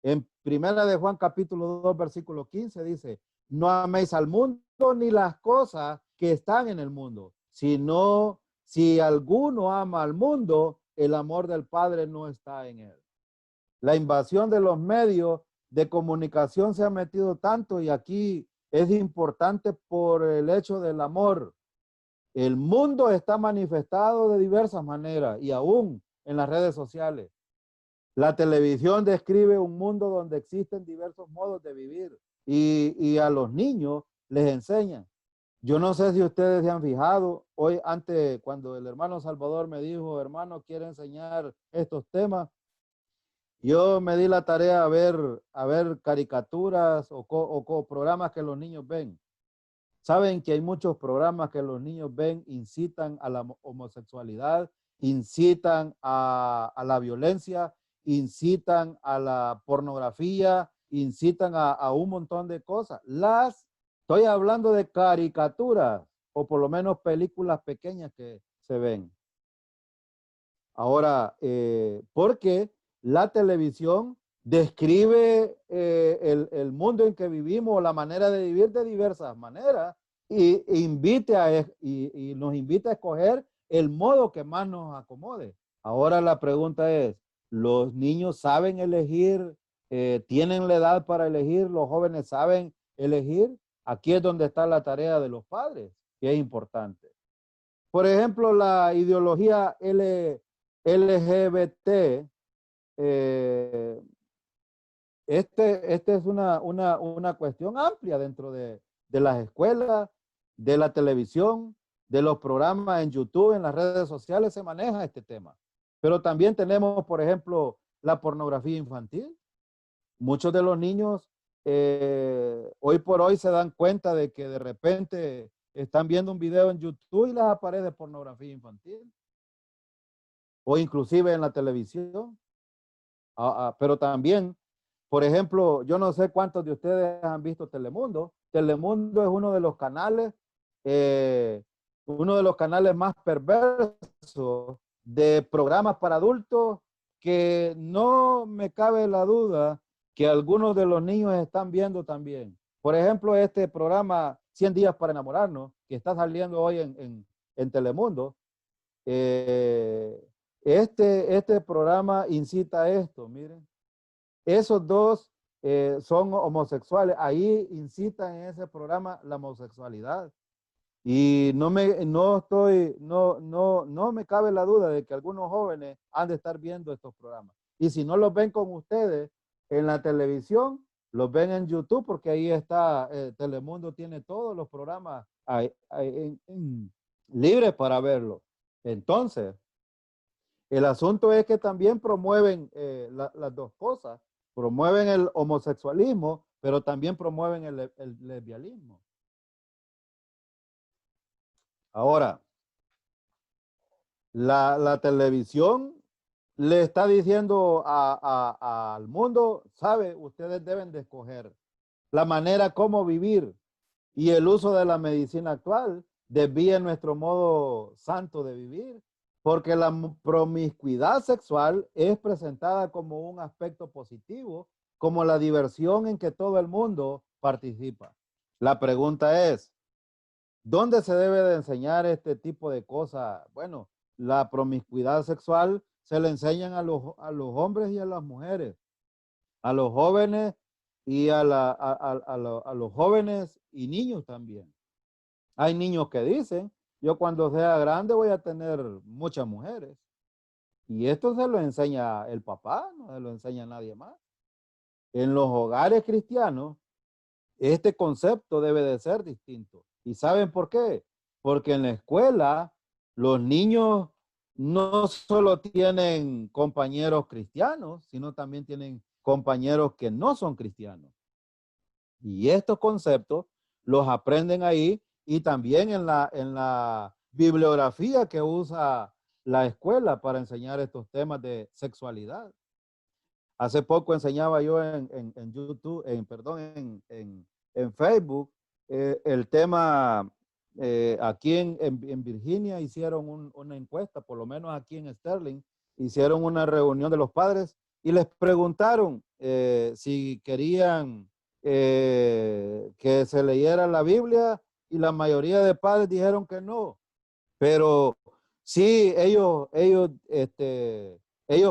En Primera de Juan capítulo 2 versículo 15 dice, no améis al mundo ni las cosas que están en el mundo, sino si alguno ama al mundo, el amor del Padre no está en él. La invasión de los medios de comunicación se ha metido tanto, y aquí es importante por el hecho del amor. El mundo está manifestado de diversas maneras y aún en las redes sociales. La televisión describe un mundo donde existen diversos modos de vivir y a los niños les enseñan. Yo no sé si ustedes se han fijado, hoy antes cuando el hermano Salvador me dijo, hermano, quiere enseñar estos temas, yo me di la tarea a ver caricaturas o programas que los niños ven. Saben que hay muchos programas que los niños ven, incitan a la homosexualidad, incitan a la violencia, incitan a la pornografía, incitan a un montón de cosas. Estoy hablando de caricaturas o por lo menos películas pequeñas que se ven. Ahora, porque la televisión describe el mundo en que vivimos, la manera de vivir de diversas maneras, y nos invita a escoger el modo que más nos acomode. Ahora la pregunta es, ¿los niños saben elegir? ¿Tienen la edad para elegir? ¿Los jóvenes saben elegir? Aquí es donde está la tarea de los padres, que es importante. Por ejemplo, la ideología LGBT, eh, este es una cuestión amplia dentro de las escuelas, de la televisión, de los programas en YouTube, en las redes sociales se maneja este tema. Pero también tenemos, por ejemplo, la pornografía infantil. Muchos de los niños hoy por hoy se dan cuenta de que de repente están viendo un video en YouTube y les aparece pornografía infantil. O inclusive en la televisión. Pero también, por ejemplo, yo no sé cuántos de ustedes han visto Telemundo. Telemundo es uno de los canales más perversos de programas para adultos, que no me cabe la duda que algunos de los niños están viendo también. Por ejemplo, este programa 100 días para enamorarnos, que está saliendo hoy en Telemundo, este programa incita a esto, miren. Esos dos son homosexuales. Ahí incitan en ese programa la homosexualidad. Y no me cabe la duda de que algunos jóvenes han de estar viendo estos programas. Y si no los ven con ustedes en la televisión, los ven en YouTube, porque ahí está, Telemundo tiene todos los programas libres para verlo. Entonces, el asunto es que también promueven las dos cosas. Promueven el homosexualismo, pero también promueven el lesbianismo. Ahora, la televisión le está diciendo al mundo, sabe, ustedes deben de escoger la manera como vivir, y el uso de la medicina actual desvía nuestro modo santo de vivir, porque la promiscuidad sexual es presentada como un aspecto positivo, como la diversión en que todo el mundo participa. La pregunta es, ¿dónde se debe de enseñar este tipo de cosas? Bueno, la promiscuidad sexual se le enseñan a los hombres y a las mujeres, a los jóvenes y a los jóvenes y niños también. Hay niños que dicen, yo cuando sea grande voy a tener muchas mujeres. Y esto se lo enseña el papá, no se lo enseña nadie más. En los hogares cristianos, este concepto debe de ser distinto. ¿Y saben por qué? Porque en la escuela los niños no solo tienen compañeros cristianos, sino también tienen compañeros que no son cristianos. Y estos conceptos los aprenden ahí, y también en la bibliografía que usa la escuela para enseñar estos temas de sexualidad. Hace poco enseñaba yo en YouTube, en Facebook, el tema, aquí en Virginia hicieron una encuesta, por lo menos aquí en Sterling, hicieron una reunión de los padres y les preguntaron si querían que se leyera la Biblia, y la mayoría de padres dijeron que no. Pero sí, ellos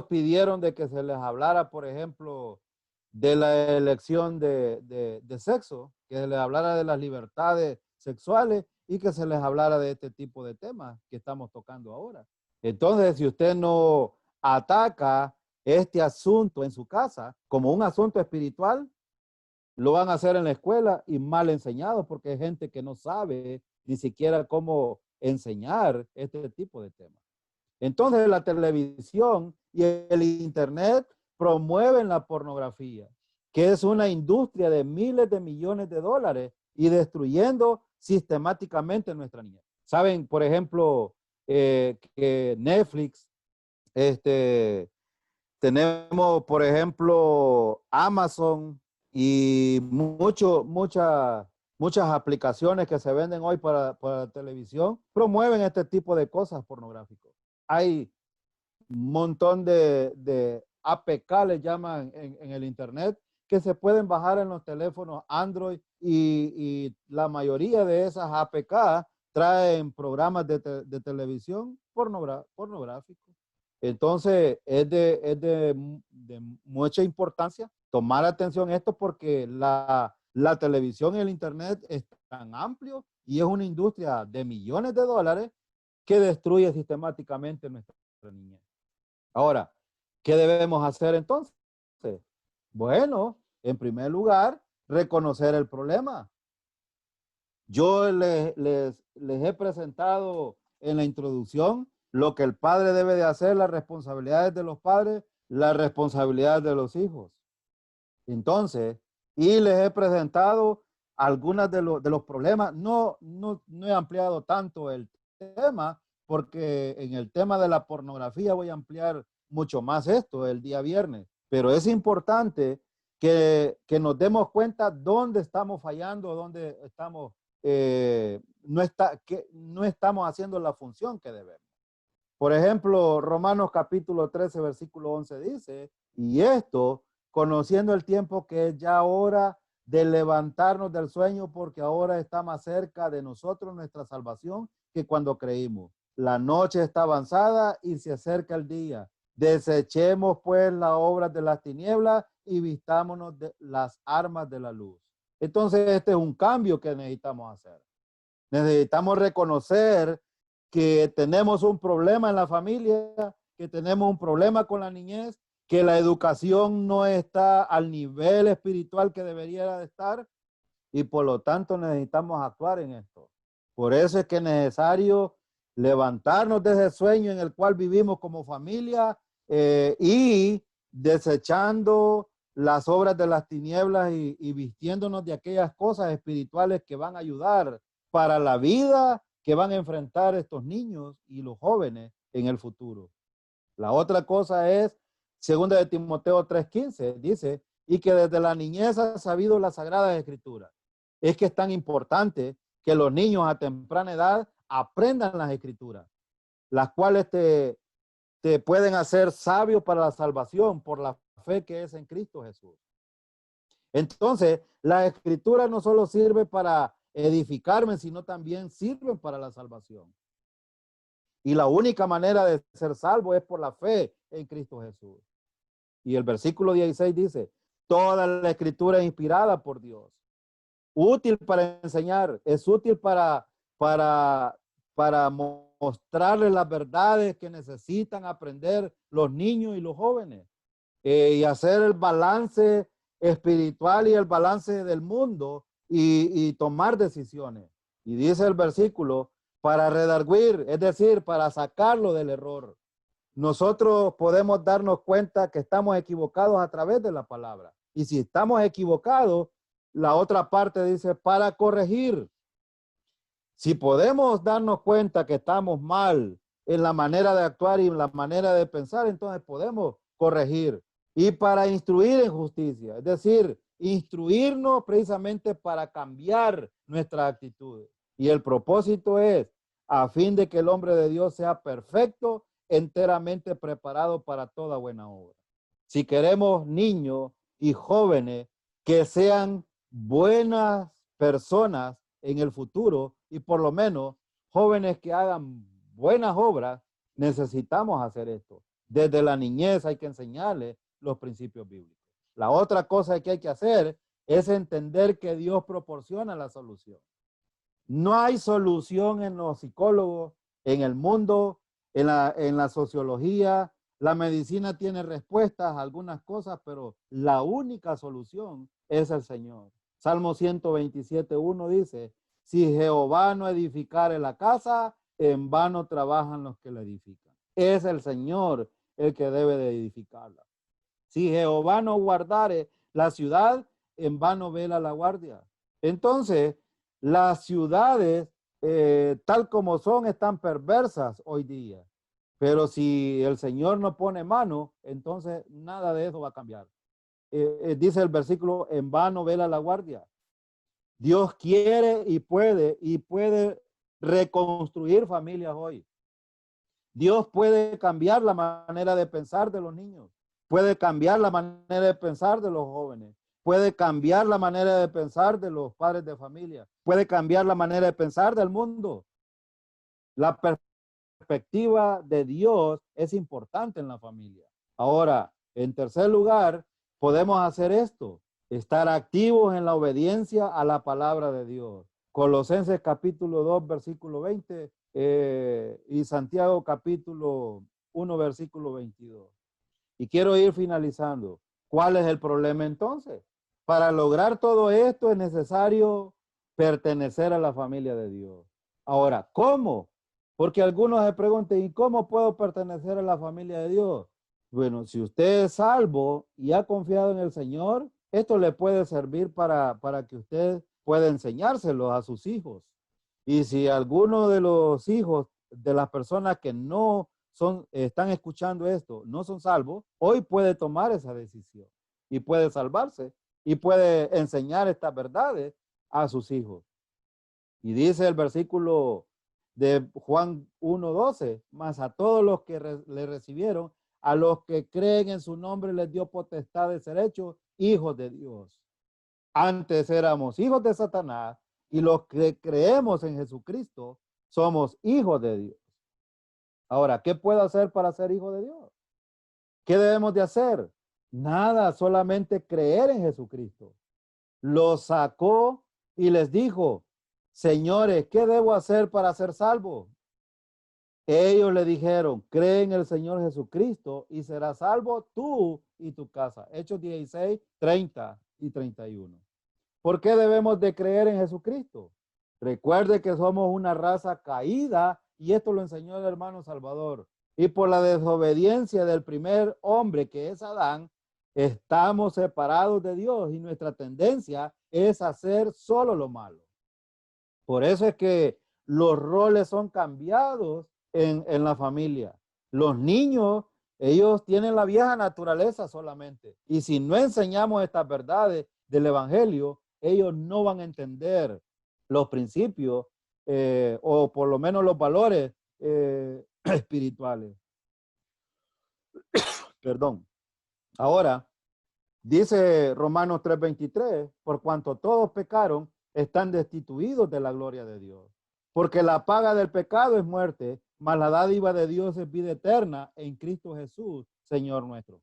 pidieron de que se les hablara, por ejemplo, de la elección de sexo, que se les hablara de las libertades sexuales y que se les hablara de este tipo de temas que estamos tocando ahora. Entonces, si usted no ataca este asunto en su casa como un asunto espiritual, lo van a hacer en la escuela y mal enseñado, porque hay gente que no sabe ni siquiera cómo enseñar este tipo de temas. Entonces la televisión y el internet promueven la pornografía, que es una industria de miles de millones de dólares y destruyendo sistemáticamente nuestra niñez. Saben, por ejemplo, que Netflix, tenemos, por ejemplo, Amazon y muchas aplicaciones que se venden hoy para televisión promueven este tipo de cosas pornográficas. Hay un montón de APK, le llaman en el internet, que se pueden bajar en los teléfonos Android, y la mayoría de esas APK traen programas de televisión pornográficos. Entonces, es de mucha importancia tomar atención a esto, porque la televisión y el internet es tan amplio y es una industria de millones de dólares que destruye sistemáticamente nuestra niñez. Ahora, ¿qué debemos hacer entonces? Bueno, en primer lugar, reconocer el problema. Yo les he presentado en la introducción lo que el padre debe de hacer, las responsabilidades de los padres, las responsabilidades de los hijos. Entonces, y les he presentado algunas de los problemas. No he ampliado tanto el tema, porque en el tema de la pornografía voy a ampliar mucho más esto el día viernes. Pero es importante que nos demos cuenta dónde estamos fallando, dónde estamos, no estamos haciendo la función que debemos. Por ejemplo, Romanos capítulo 13, versículo 11 dice, y esto, conociendo el tiempo, que es ya hora de levantarnos del sueño, porque ahora está más cerca de nosotros nuestra salvación que cuando creímos. La noche está avanzada y se acerca el día. Desechemos pues las obras de las tinieblas y vistámonos de las armas de la luz. Entonces, este es un cambio que necesitamos hacer. Necesitamos reconocer que tenemos un problema en la familia, que tenemos un problema con la niñez, que la educación no está al nivel espiritual que debería de estar, y por lo tanto necesitamos actuar en esto. Por eso es que es necesario levantarnos de ese sueño en el cual vivimos como familia, y desechando las obras de las tinieblas y vistiéndonos de aquellas cosas espirituales que van a ayudar para la vida que van a enfrentar estos niños y los jóvenes en el futuro. La otra cosa es, 2 de Timoteo 3:15, dice, y que desde la niñez ha sabido las sagradas escrituras. Es que es tan importante que los niños a temprana edad aprendan las escrituras, las cuales te pueden hacer sabio para la salvación por la fe que es en Cristo Jesús. Entonces, la escritura no solo sirve para edificarme, sino también sirven para la salvación. Y la única manera de ser salvo es por la fe en Cristo Jesús. Y el versículo 16 dice, toda la escritura es inspirada por Dios, útil para enseñar, es útil para mostrarles las verdades que necesitan aprender los niños y los jóvenes, y hacer el balance espiritual y el balance del mundo, y tomar decisiones. Y dice el versículo, para redarguir, es decir, para sacarlo del error. Nosotros podemos darnos cuenta que estamos equivocados a través de la palabra. Y si estamos equivocados, la otra parte dice para corregir. Si podemos darnos cuenta que estamos mal en la manera de actuar y en la manera de pensar, entonces podemos corregir. Y para instruir en justicia, es decir, instruirnos precisamente para cambiar nuestra actitud. Y el propósito es a fin de que el hombre de Dios sea perfecto, enteramente preparado para toda buena obra. Si queremos niños y jóvenes que sean buenas personas en el futuro y por lo menos jóvenes que hagan buenas obras, necesitamos hacer esto. Desde la niñez hay que enseñarles los principios bíblicos. La otra cosa que hay que hacer es entender que Dios proporciona la solución. No hay solución en los psicólogos, en el mundo, en la sociología. La medicina tiene respuestas a algunas cosas, pero la única solución es el Señor. Salmo 127:1 dice, si Jehová no edificare la casa, en vano trabajan los que la edifican. Es el Señor el que debe de edificarla. Si Jehová no guardare la ciudad, en vano vela la guardia. Entonces, las ciudades, tal como son, están perversas hoy día. Pero si el Señor no pone mano, entonces nada de eso va a cambiar. Dice el versículo, en vano vela la guardia. Dios quiere y puede reconstruir familias hoy. Dios puede cambiar la manera de pensar de los niños. Puede cambiar la manera de pensar de los jóvenes. Puede cambiar la manera de pensar de los padres de familia. Puede cambiar la manera de pensar del mundo. La perspectiva de Dios es importante en la familia. Ahora, en tercer lugar, podemos hacer esto. Estar activos en la obediencia a la palabra de Dios. Colosenses capítulo 2, versículo 20 y Santiago capítulo 1, versículo 22. Y quiero ir finalizando. ¿Cuál es el problema entonces? Para lograr todo esto es necesario pertenecer a la familia de Dios. Ahora, ¿cómo? Porque algunos se preguntan, ¿y cómo puedo pertenecer a la familia de Dios? Bueno, si usted es salvo y ha confiado en el Señor, esto le puede servir para que usted pueda enseñárselo a sus hijos. Y si alguno de los hijos de las personas que no están escuchando esto, no son salvos, hoy puede tomar esa decisión y puede salvarse y puede enseñar estas verdades a sus hijos. Y dice el versículo de Juan 1:12, mas a todos los que le recibieron, a los que creen en su nombre les dio potestad de ser hechos hijos de Dios. Antes éramos hijos de Satanás y los que creemos en Jesucristo somos hijos de Dios. Ahora, ¿qué puedo hacer para ser hijo de Dios? ¿Qué debemos de hacer? Nada, solamente creer en Jesucristo. Los sacó y les dijo, señores, ¿qué debo hacer para ser salvo? Ellos le dijeron, cree en el Señor Jesucristo y serás salvo tú y tu casa. Hechos 16, 30 y 31. ¿Por qué debemos de creer en Jesucristo? Recuerde que somos una raza caída y esto lo enseñó el hermano Salvador. Y por la desobediencia del primer hombre que es Adán, estamos separados de Dios y nuestra tendencia es hacer solo lo malo. Por eso es que los roles son cambiados en la familia. Los niños, ellos tienen la vieja naturaleza solamente. Y si no enseñamos estas verdades del evangelio, ellos no van a entender los principios o por lo menos los valores espirituales. Perdón. Ahora, dice Romanos 3:23, por cuanto todos pecaron, están destituidos de la gloria de Dios. Porque la paga del pecado es muerte, mas la dádiva de Dios es vida eterna en Cristo Jesús, Señor nuestro.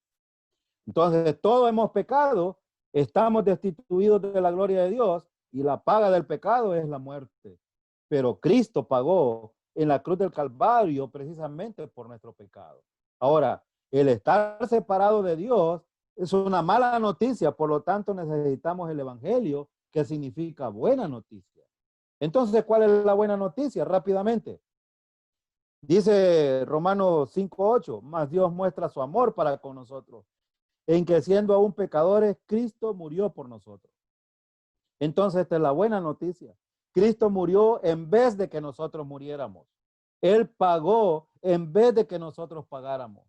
Entonces, todos hemos pecado, estamos destituidos de la gloria de Dios y la paga del pecado es la muerte. Pero Cristo pagó en la cruz del Calvario precisamente por nuestro pecado. Ahora, el estar separado de Dios es una mala noticia, por lo tanto necesitamos el evangelio, que significa buena noticia. Entonces, ¿cuál es la buena noticia? Rápidamente. Dice Romanos 5:8, mas Dios muestra su amor para con nosotros, en que siendo aún pecadores, Cristo murió por nosotros. Entonces, esta es la buena noticia. Cristo murió en vez de que nosotros muriéramos. Él pagó en vez de que nosotros pagáramos.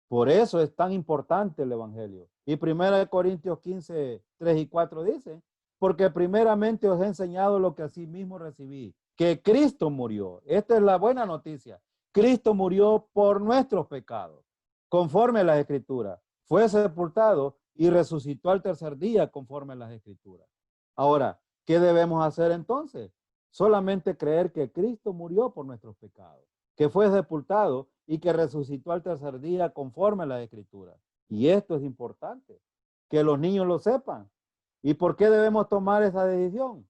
Por eso es tan importante el Evangelio. Y 1 Corintios 15, 3 y 4 dice, porque primeramente os he enseñado lo que asimismo recibí, que Cristo murió. Esta es la buena noticia. Cristo murió por nuestros pecados, conforme a las Escrituras. Fue sepultado y resucitó al tercer día, conforme a las Escrituras. Ahora, ¿qué debemos hacer entonces? Solamente creer que Cristo murió por nuestros pecados, que fue sepultado y que resucitó al tercer día conforme a la Escritura. Y esto es importante, que los niños lo sepan. ¿Y por qué debemos tomar esa decisión?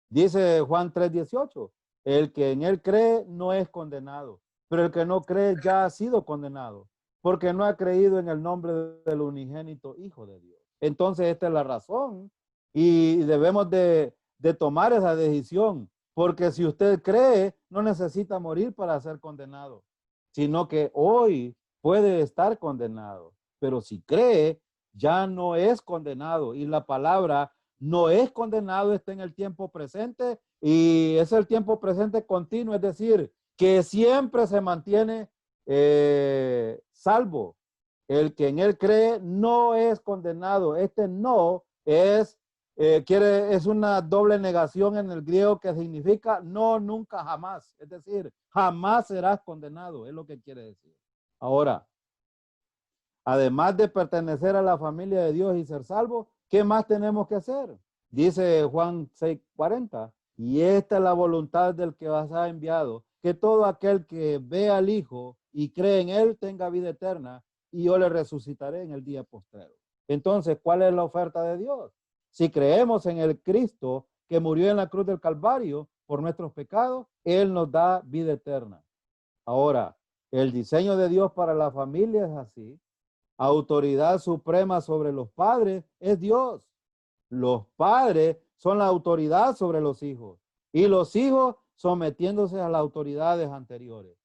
Dice Juan 3:18, el que en él cree no es condenado, pero el que no cree ya ha sido condenado, porque no ha creído en el nombre del unigénito Hijo de Dios. Entonces esta es la razón y debemos de tomar esa decisión, porque si usted cree, no necesita morir para ser condenado, sino que hoy puede estar condenado, pero si cree, ya no es condenado. Y la palabra no es condenado está en el tiempo presente y es el tiempo presente continuo, es decir, que siempre se mantiene salvo. El que en él cree no es condenado. Este no es, es una doble negación en el griego que significa no, nunca, jamás. Es decir, jamás serás condenado, es lo que quiere decir. Ahora, además de pertenecer a la familia de Dios y ser salvo, ¿qué más tenemos que hacer? Dice Juan 6:40, y esta es la voluntad del que os ha enviado, que todo aquel que ve al Hijo y cree en él tenga vida eterna, y yo le resucitaré en el día postrero. Entonces, ¿cuál es la oferta de Dios? Si creemos en el Cristo que murió en la cruz del Calvario por nuestros pecados, Él nos da vida eterna. Ahora, el diseño de Dios para la familia es así. Autoridad suprema sobre los padres es Dios. Los padres son la autoridad sobre los hijos y los hijos sometiéndose a las autoridades anteriores.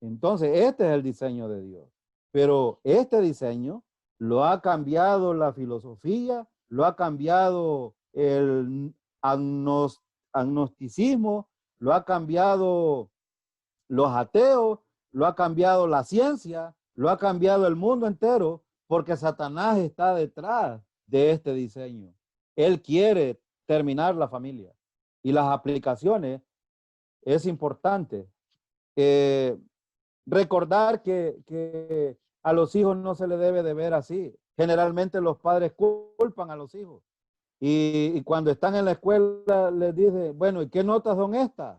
Entonces, este es el diseño de Dios. Pero este diseño lo ha cambiado la filosofía, lo ha cambiado el agnosticismo, lo ha cambiado los ateos, lo ha cambiado la ciencia, lo ha cambiado el mundo entero, porque Satanás está detrás de este diseño. Él quiere terminar la familia. Y las aplicaciones es importante. Recordar que a los hijos no se le debe de ver así. Generalmente los padres culpan a los hijos. Y cuando están en la escuela les dice, bueno, ¿y qué notas son estas?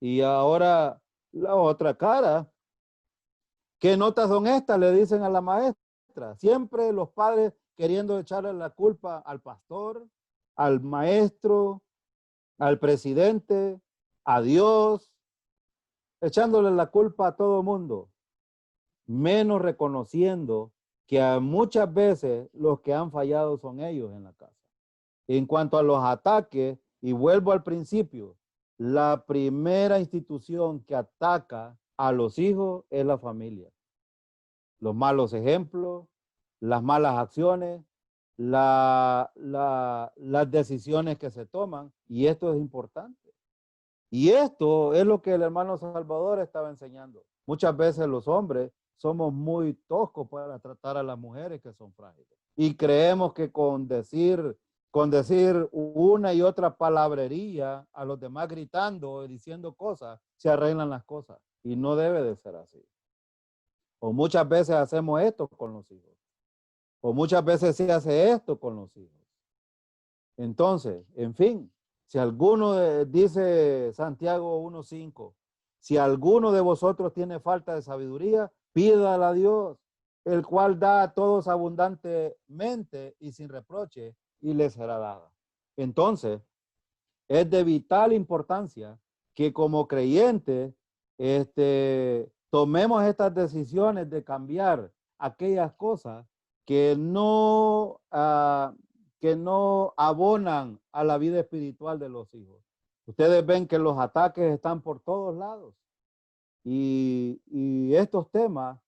Y ahora la otra cara, ¿qué notas son estas? Le dicen a la maestra. Siempre los padres queriendo echarle la culpa al pastor, al maestro, al presidente, a Dios, echándole la culpa a todo mundo, menos reconociendo que muchas veces los que han fallado son ellos en la casa. En cuanto a los ataques, y vuelvo al principio, la primera institución que ataca a los hijos es la familia. Los malos ejemplos, las malas acciones, las decisiones que se toman, y esto es importante. Y esto es lo que el hermano Salvador estaba enseñando. Muchas veces los hombres somos muy toscos para tratar a las mujeres que son frágiles. Y creemos que con decir una y otra palabrería a los demás gritando y diciendo cosas, se arreglan las cosas. Y no debe de ser así. O muchas veces hacemos esto con los hijos. O muchas veces se hace esto con los hijos. Entonces, en fin, si alguno dice Santiago 1:5, si alguno de vosotros tiene falta de sabiduría, pídala a Dios, el cual da a todos abundantemente y sin reproche, y les será dada. Entonces, es de vital importancia que como creyentes tomemos estas decisiones de cambiar aquellas cosas que no abonan a la vida espiritual de los hijos. Ustedes ven que los ataques están por todos lados y estos temas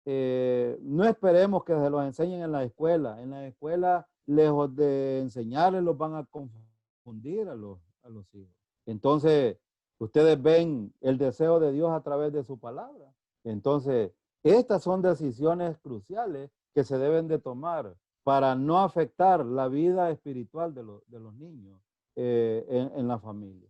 no esperemos que se los enseñen en la escuela. En la escuela, lejos de enseñarles, los van a confundir a los hijos. Entonces, Ustedes ven el deseo de Dios a través de su palabra. Entonces, estas son decisiones cruciales que se deben de tomar para no afectar la vida espiritual de los niños en la familia.